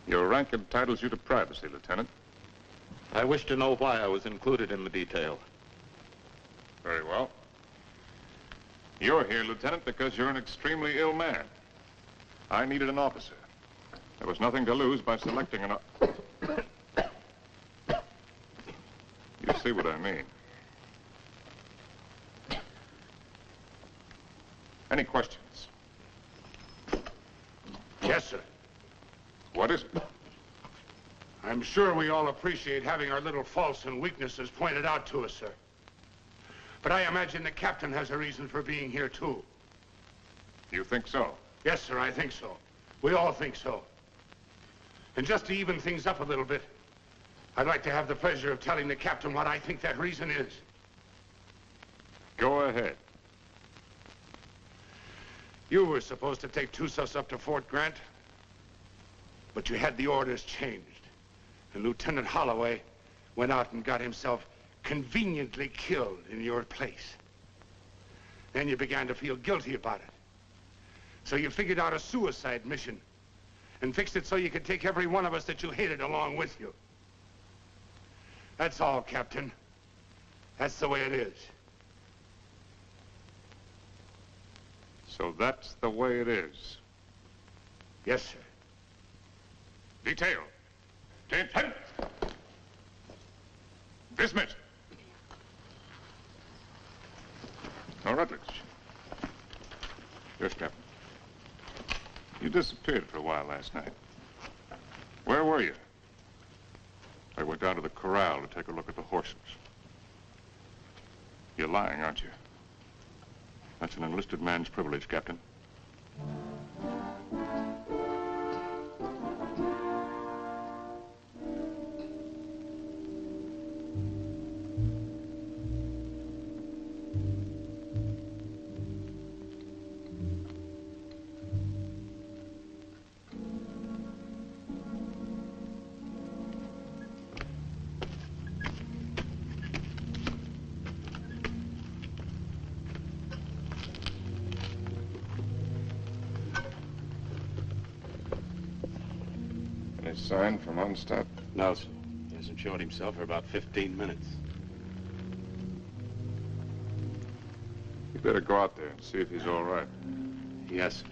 Your rank entitles you to privacy, Lieutenant. I wish to know why I was included in the detail. Very well. You're here, Lieutenant, because you're an extremely ill man. I needed an officer. There was nothing to lose by selecting an... You see what I mean. Any questions? Yes, sir. What is it? I'm sure we all appreciate having our little faults and weaknesses pointed out to us, sir. But I imagine the captain has a reason for being here, too. You think so? Yes, sir, I think so. We all think so. And just to even things up a little bit, I'd like to have the pleasure of telling the captain what I think that reason is. Go ahead. You were supposed to take Tucsos up to Fort Grant, but you had the orders changed. And Lieutenant Holloway went out and got himself conveniently killed in your place. Then you began to feel guilty about it. So you figured out a suicide mission and fixed it so you could take every one of us that you hated along with you. That's all, Captain. That's the way it is. So that's the way it is. Yes, sir. Detail. Attention. Dismiss. Now, Rutledge. Yes, Captain. You disappeared for a while last night. Where were you? I went down to the corral to take a look at the horses. You're lying, aren't you? That's an enlisted man's privilege, Captain. Sign from Arnstadt? No, sir. He hasn't showed himself for about 15 minutes. You better go out there and see if he's all right. Yes, sir.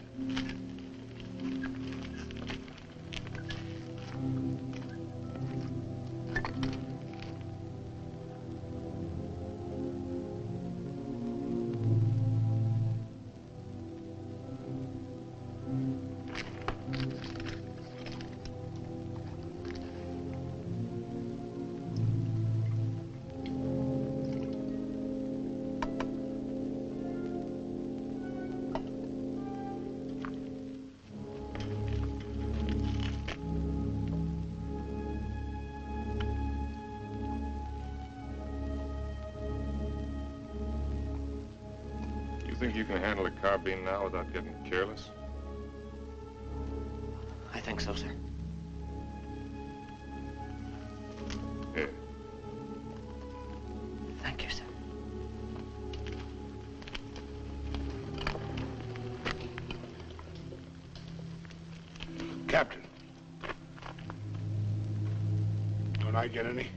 You think you can handle a carbine now without getting careless? I think so, sir. Here. Thank you, sir. Captain. Don't I get any?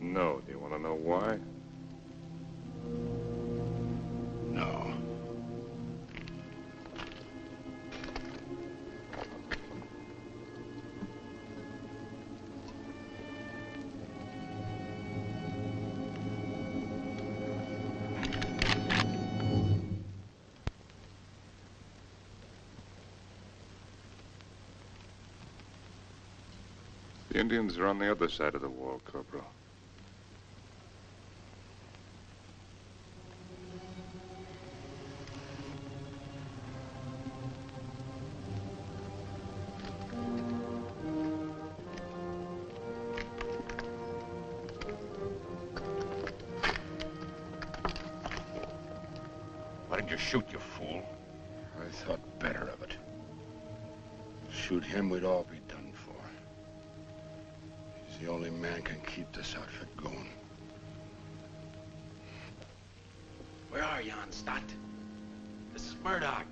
No. Do you want to know why? No. The Indians are on the other side of the wall, Corporal. Why did you shoot, you fool? I thought better of it. Shoot him, we'd all be done for. He's the only man can keep this outfit going. Where are you, Stott? This is Murdoch.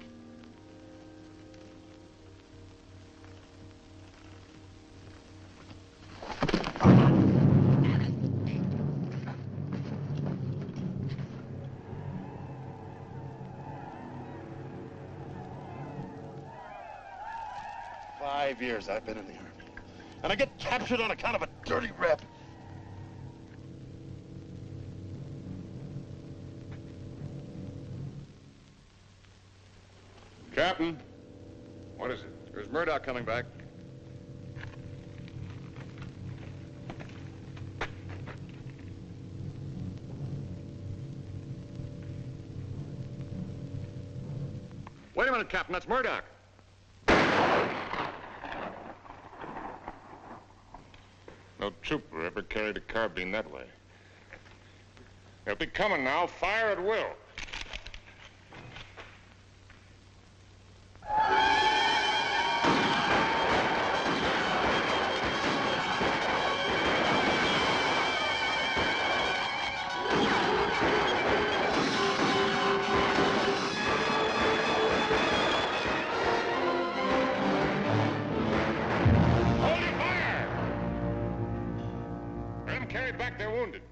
Years I've been in the Army. And I get captured on account of a dirty rep. Captain, what is it? There's Murdoch coming back. Wait a minute, Captain. That's Murdoch. No trooper ever carried a carbine that way. They'll be coming now. Fire at will. Back their wounded.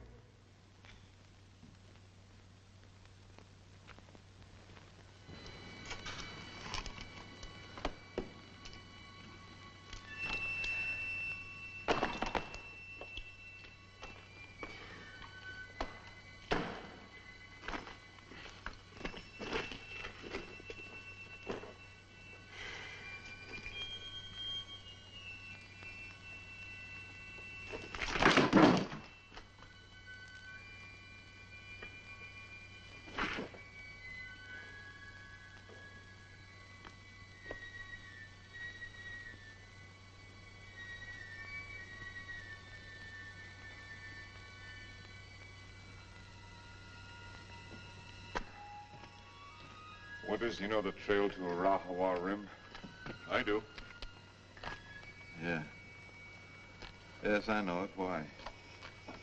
Withers, you know the trail to Arahawa Rim? I do. Yeah. Yes, I know it. Why?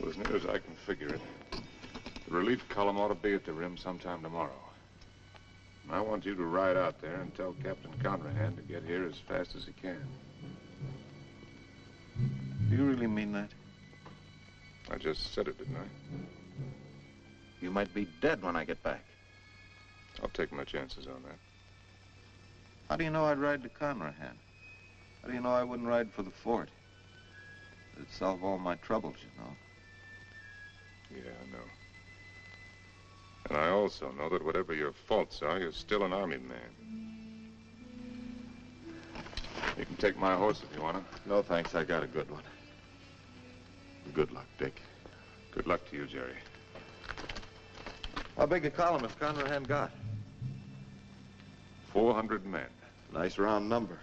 Well, as near as I can figure it, the relief column ought to be at the rim sometime tomorrow. And I want you to ride out there and tell Captain Conrahan to get here as fast as he can. Do you really mean that? I just said it, didn't I? You might be dead when I get back. I'll take my chances on that. How do you know I'd ride to Conrahan? How do you know I wouldn't ride for the fort? It'd solve all my troubles, you know. Yeah, I know. And I also know that whatever your faults are, you're still an Army man. You can take my horse if you want to. No, thanks. I got a good one. Good luck, Dick. Good luck to you, Jerry. How big a column has Conrahan got? 400 men. Nice round number.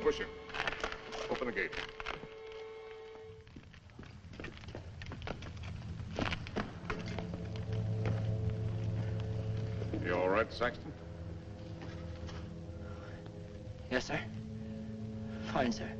push him. Open the gate. You all right, Saxton? Yes, sir. Fine, sir.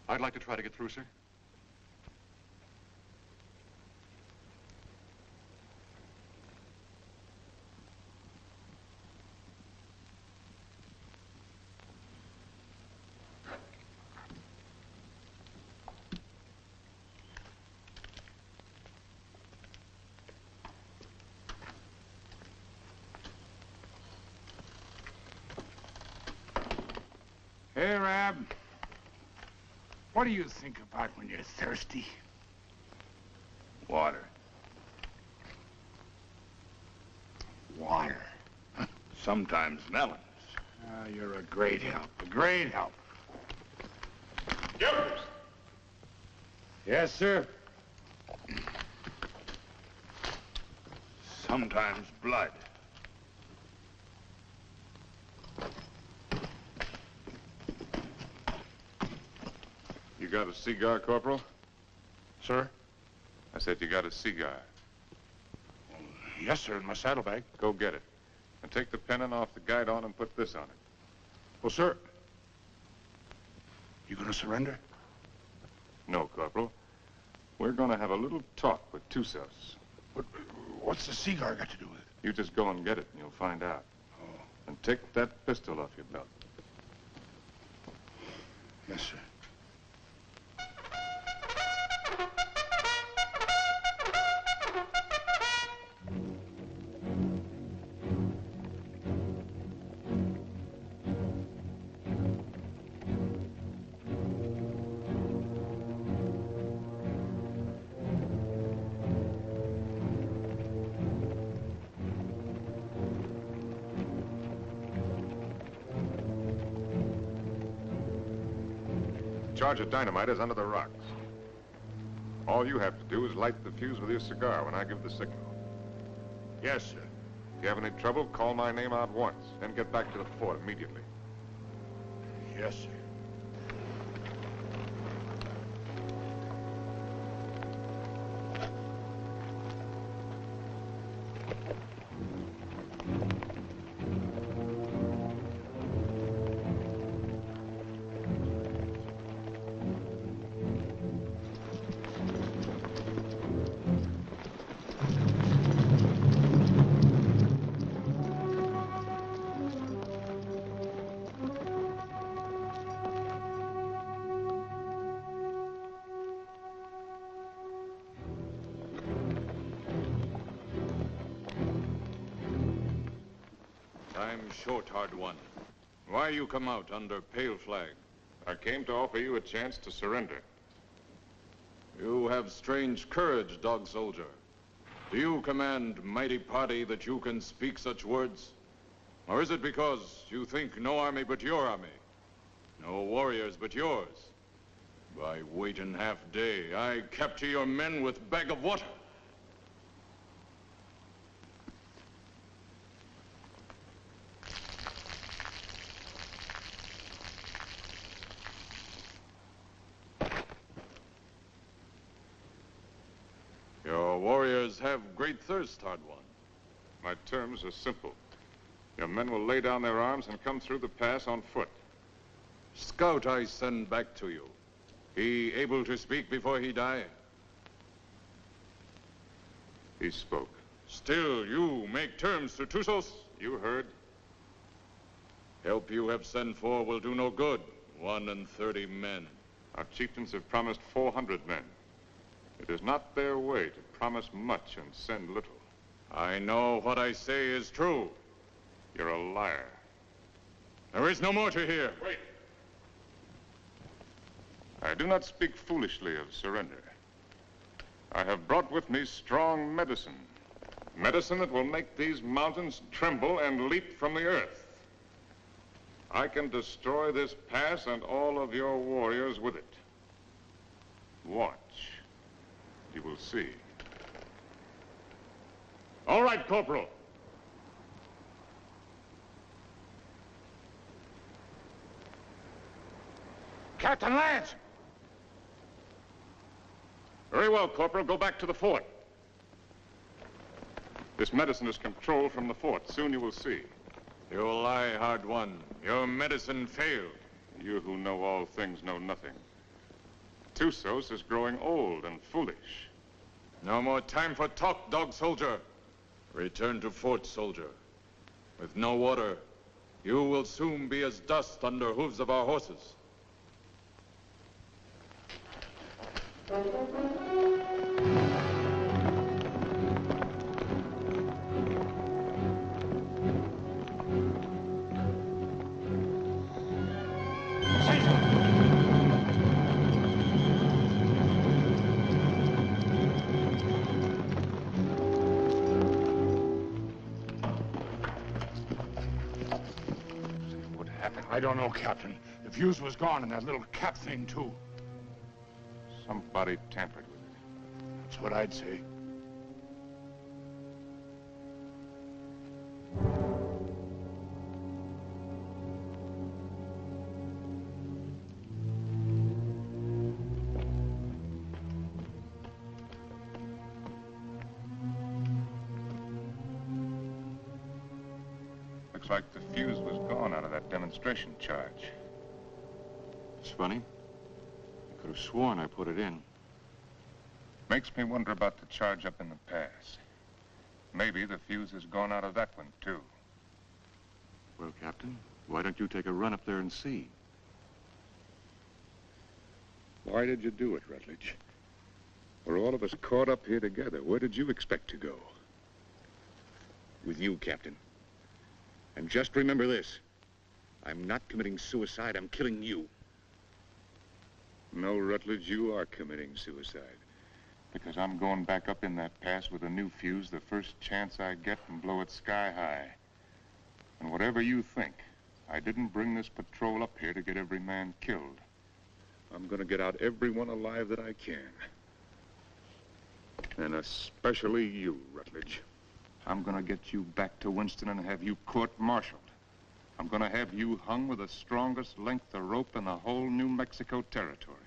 I'd like to try to get through, sir. Hey, Rab. What do you think about when you're thirsty? Water. Water. Sometimes melons. Ah, you're a great help. A great help. Jokers! Yes, sir. Sometimes blood. You got a cigar, Corporal? Sir? I said you got a cigar. Yes, sir, in my saddlebag. Go get it. And take the pennon off the guidon and put this on it. Well, sir, you gonna surrender? No, Corporal. We're gonna have a little talk with Tucsos. What's the cigar got to do with it? You just go and get it and you'll find out. Oh. And take that pistol off your belt. Yes, sir. Charge of dynamite is under the rocks. All you have to do is light the fuse with your cigar when I give the signal. Yes, sir. If you have any trouble, call my name out once, then get back to the fort immediately. Yes, sir. I'm short, hard one. Why you come out under pale flag? I came to offer you a chance to surrender. You have strange courage, dog soldier. Do you command mighty party that you can speak such words? Or is it because you think no army but your army? No warriors but yours? By waiting half day, I capture your men with bag of water. Your warriors have great thirst, hard one. My terms are simple. Your men will lay down their arms and come through the pass on foot. Scout I send back to you. He able to speak before he die? He spoke. Still, you make terms to Tucsos? You heard. Help you have sent for will do no good. 31 men. Our chieftains have promised 400 men. It is not their way to promise much and send little. I know what I say is true. You're a liar. There is no more to hear. Wait. I do not speak foolishly of surrender. I have brought with me strong medicine. Medicine that will make these mountains tremble and leap from the earth. I can destroy this pass and all of your warriors with it. Watch. You will see. All right, Corporal. Captain Lance! Very well, Corporal. Go back to the fort. This medicine is controlled from the fort. Soon you will see. You lie, hard one. Your medicine failed. You who know all things know nothing. Tucsos is growing old and foolish. No more time for talk, dog soldier. Return to fort, soldier. With no water, you will soon be as dust under hooves of our horses. I don't know, Captain. The fuse was gone and that little cap thing, too. Somebody tampered with it. That's what I'd say. Looks like the fuse was gone out of that demonstration charge. It's funny. I could have sworn I put it in. Makes me wonder about the charge up in the pass. Maybe the fuse has gone out of that one, too. Well, Captain, why don't you take a run up there and see? Why did you do it, Rutledge? We're all of us caught up here together. Where did you expect to go? With you, Captain. And just remember this. I'm not committing suicide, I'm killing you. No, Rutledge, you are committing suicide. Because I'm going back up in that pass with a new fuse the first chance I get and blow it sky high. And whatever you think, I didn't bring this patrol up here to get every man killed. I'm going to get out everyone alive that I can. And especially you, Rutledge. I'm going to get you back to Winston and have you court-martialed. I'm going to have you hung with the strongest length of rope in the whole New Mexico territory.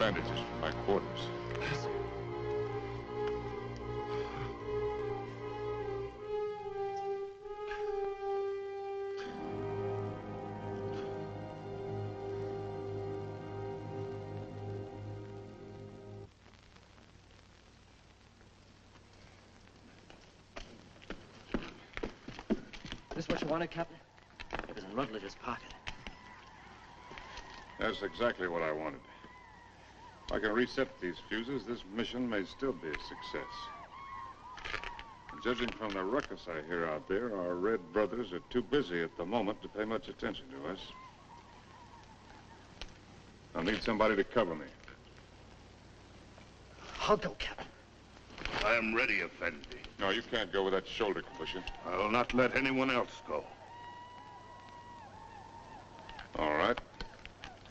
bandages from my quarters. This what you wanted, Captain? It was in Rutledge's pocket. That's exactly what I wanted. If I can reset these fuses, this mission may still be a success. Judging from the ruckus I hear out there, our Red brothers are too busy at the moment to pay much attention to us. I'll need somebody to cover me. I'll go, Captain. I am ready, Effendi. No, you can't go with that shoulder cushion. I'll not let anyone else go. All right.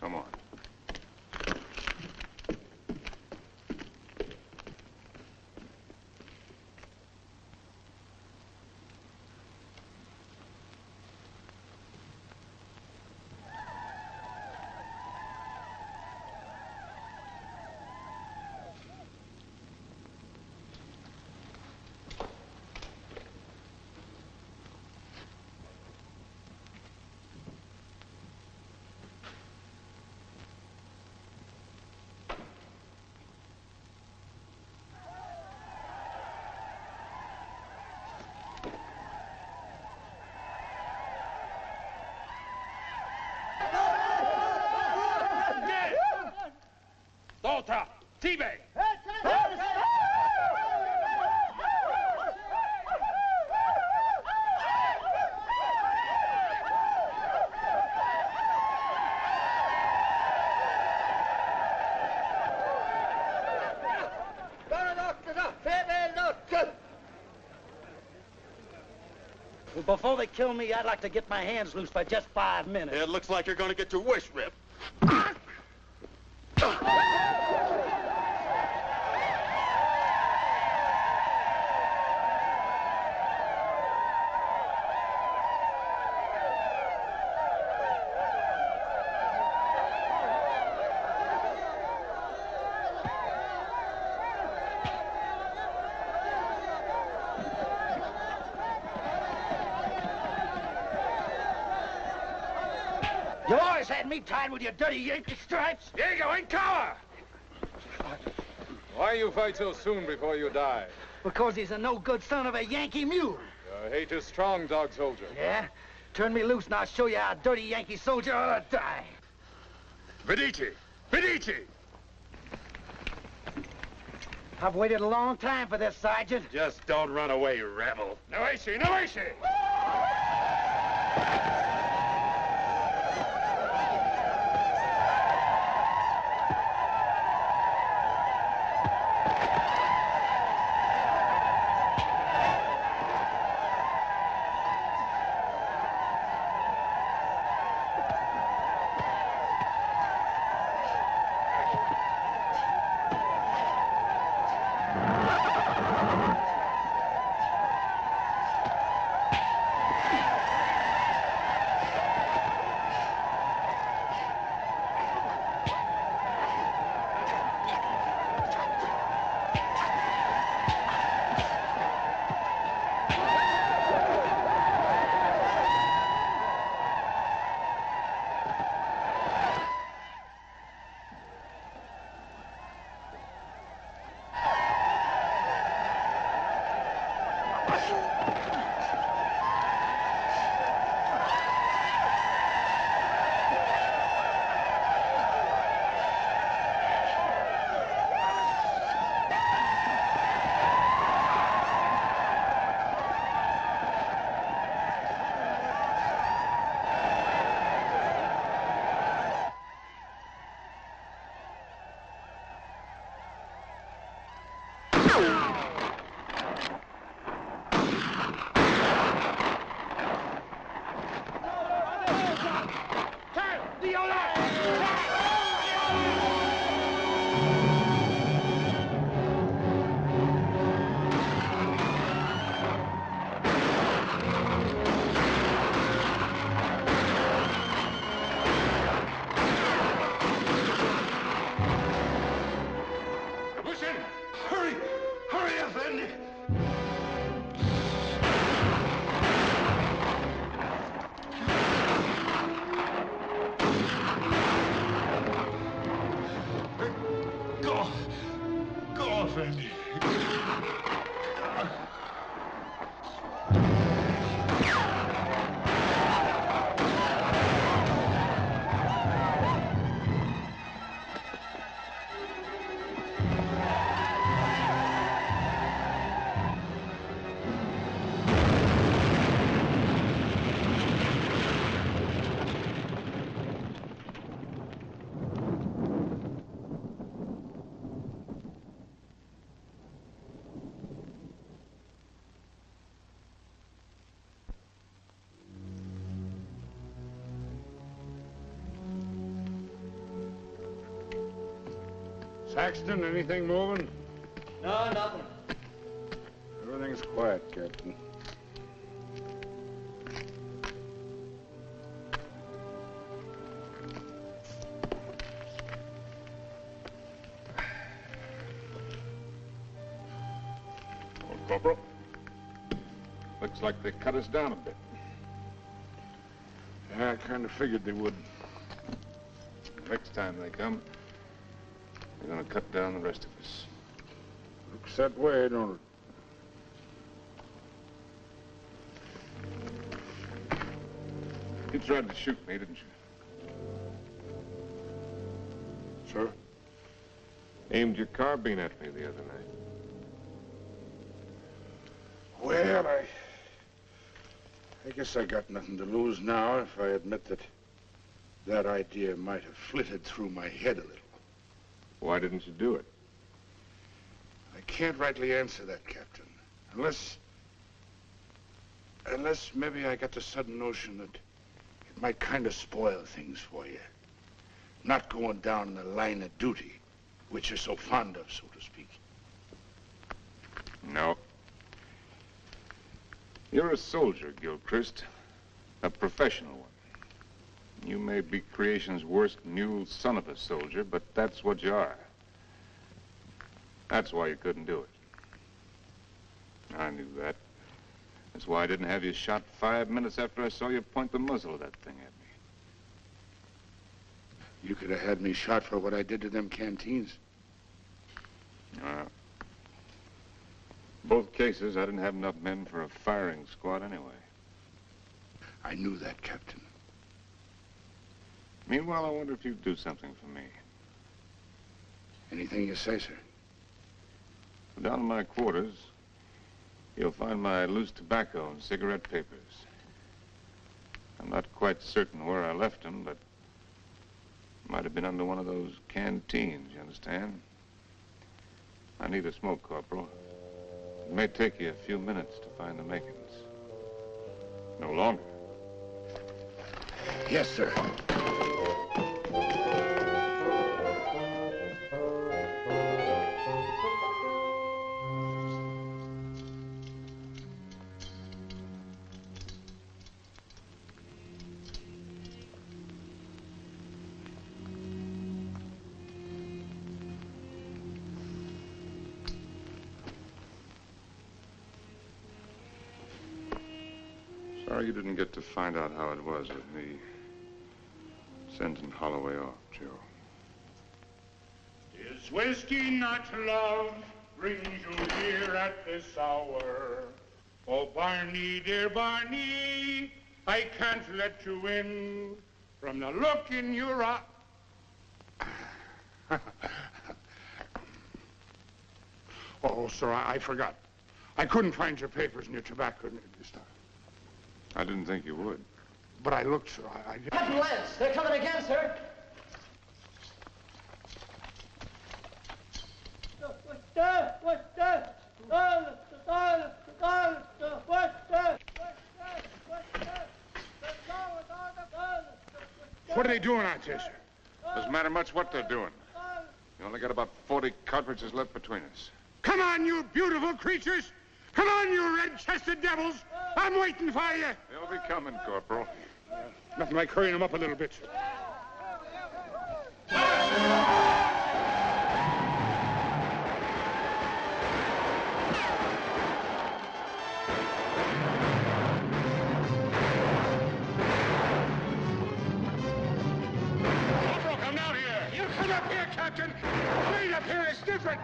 Come on. Volta! T-Bay! Before they kill me, I'd like to get my hands loose for just 5 minutes. It looks like you're going to get your wish ripped. You always had me tied with your dirty Yankee stripes. Diego, in cover! Why you fight so soon before you die? Because he's a no-good son of a Yankee mule. Your hate is strong, dog soldier. Yeah? Turn me loose and I'll show you how a dirty Yankee soldier ought to die. Medici! Medici! I've waited a long time for this, Sergeant. Just don't run away, you rebel. No issue, no issue! friend. Saxton, anything moving? No, nothing. Everything's quiet, Captain. Well, Corporal, looks like they cut us down a bit. Yeah, I kind of figured they would. Next time they come, they're going to cut down the rest of us. Looks that way, don't it? You tried to shoot me, didn't you? Sir? Aimed your carbine at me the other night. Well, I guess I got nothing to lose now if I admit that that idea might have flitted through my head a little. Why didn't you do it? I can't rightly answer that, Captain. Unless maybe I got the sudden notion that it might kind of spoil things for you. Not going down the line of duty, which you're so fond of, so to speak. No. You're a soldier, Gilchrist. A professional one. You may be creation's worst mule son of a soldier, but that's what you are. That's why you couldn't do it. I knew that. That's why I didn't have you shot 5 minutes after I saw you point the muzzle of that thing at me. You could have had me shot for what I did to them canteens. Both cases, I didn't have enough men for a firing squad anyway. I knew that, Captain. Meanwhile, I wonder if you'd do something for me. Anything you say, sir. Down in my quarters, you'll find my loose tobacco and cigarette papers. I'm not quite certain where I left them, but might have been under one of those canteens, you understand? I need a smoke, Corporal. It may take you a few minutes to find the makings. No longer. Yes, sir. Sorry you didn't get to find out how it was with me sending Holloway off, Joe. Is whiskey not love brings you here at this hour? Oh, Barney, dear Barney, I can't let you in from the look in your eye. Oh, sir, I forgot. I couldn't find your papers and your tobacco this time. I didn't think you would. But I looked, sir. Captain Lance, they're coming again, sir. What are they doing out there, sir? Doesn't matter much what they're doing. You only got about 40 cartridges left between us. Come on, you beautiful creatures! Come on, you red-chested devils! I'm waiting for you! They'll be coming, Corporal. Nothing like hurrying them up a little bit, sir. Corporal, come down here! You come up here, Captain. Wait up here, it's different.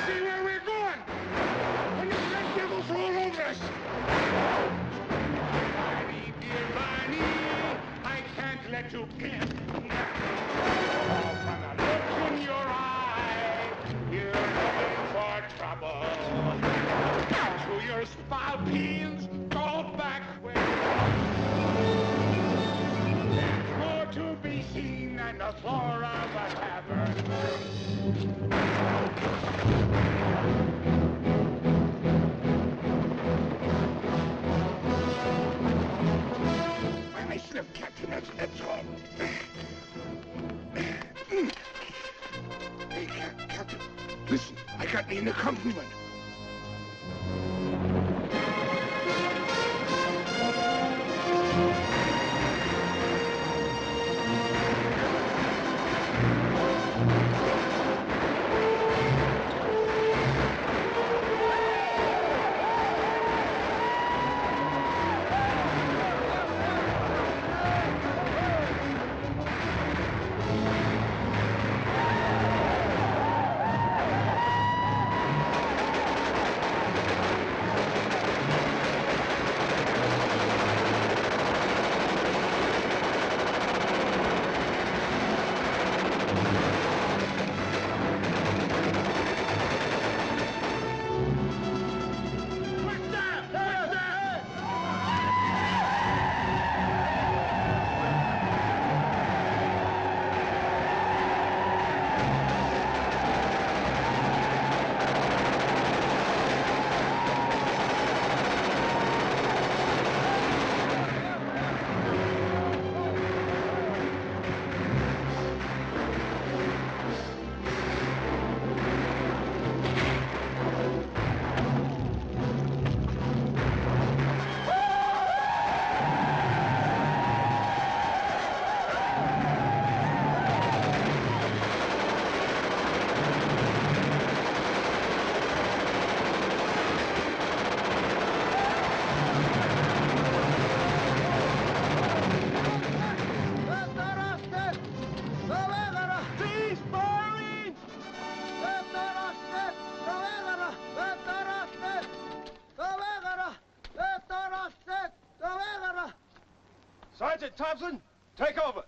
See where we're going. And these red devils roll over us. Barney, dear Barney, I can't let you in. From the look in your eye, you're looking for trouble. To your spalpeens, go back where there's more to be seen than the floor of a tavern. I slipped, Captain, that's all. Hey, Captain, listen, I got me an accompaniment. Sergeant Thompson, take over.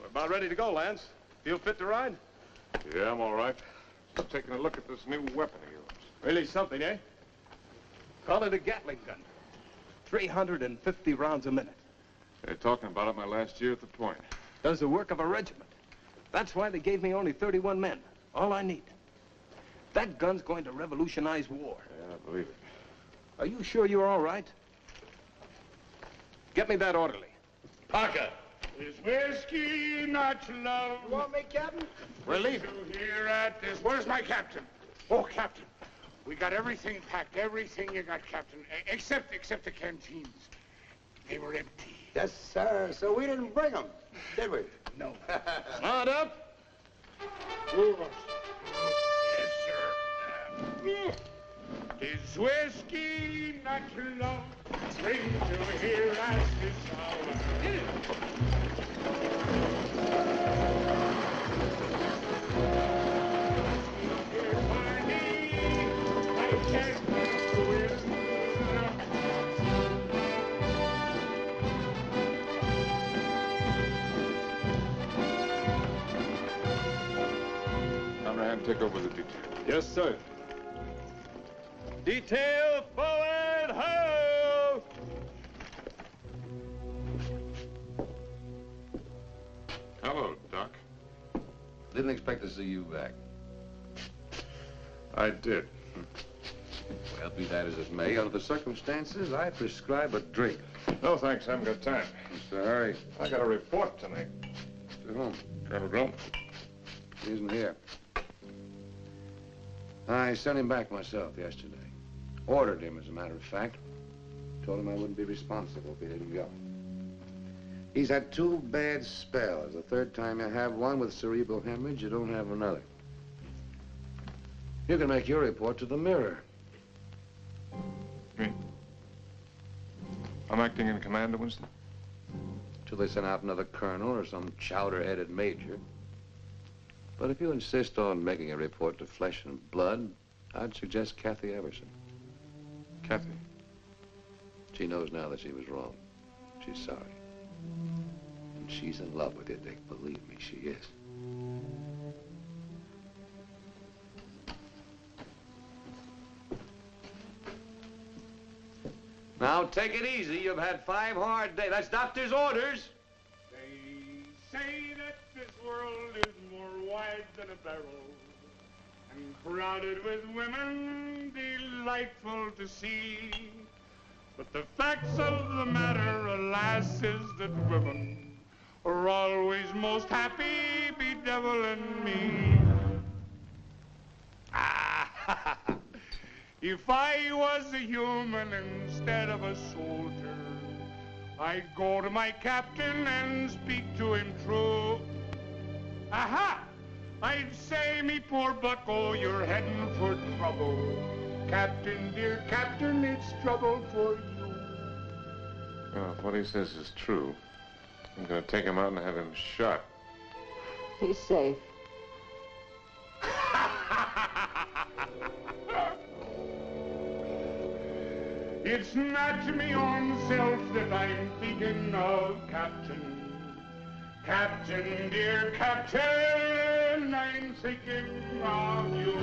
About ready to go, Lance. Feel fit to ride? Yeah, I'm all right. Just taking a look at this new weapon of yours. Really something, eh? Call it a Gatling gun. 350 rounds a minute. They're talking about it my last year at the point. Does the work of a regiment. That's why they gave me only 31 men. All I need. That gun's going to revolutionize war. Yeah, I believe it. Are you sure you're all right? Get me that orderly. Parker. Is whiskey not love? You want me, Captain? We're leaving. Here at this. Where's my captain? Oh, Captain. We got everything packed. Everything you got, Captain. Except the canteens. They were empty. Yes, sir. So we didn't bring them, did we? No. Mount up. Yes, sir. 'Tis whiskey, not love, brings you here at this hour. Conrad, take over the detail. Yes, sir. Detail forward, ho! Hello, Doc. Didn't expect to see you back. I did. Well, be that as it may, under the circumstances, I prescribe a drink. No, thanks. I haven't got time. Mr. Harry. I got a report tonight. To whom? Colonel Glum. He isn't here. I sent him back myself yesterday. Ordered him, as a matter of fact. Told him I wouldn't be responsible if he didn't go. He's had 2 bad spells. The third time you have one with cerebral hemorrhage, you don't have another. You can make your report to the Mirror. Me? I'm acting in command of Winston? Till they send out another colonel or some chowder-headed major. But if you insist on making a report to Flesh and Blood, I'd suggest Kathy Everson. Kathy? She knows now that she was wrong. She's sorry. And she's in love with you, Dick. Believe me, she is. Now, take it easy. You've had 5 hard days. That's doctor's orders. They say that this world is more wide than a barrel and crowded with women delightful to see. But the facts of the matter, alas, is that women are always most happy bedeviling me. If I was a human instead of a soldier, I'd go to my captain and speak to him true. Aha! I'd say, me poor bucko, you're heading for trouble. Captain, dear captain, it's trouble for you. Well, if what he says is true, I'm going to take him out and have him shot. He's safe. It's not me own self that I'm thinking of, Captain. Captain, dear Captain, I'm thinking of you.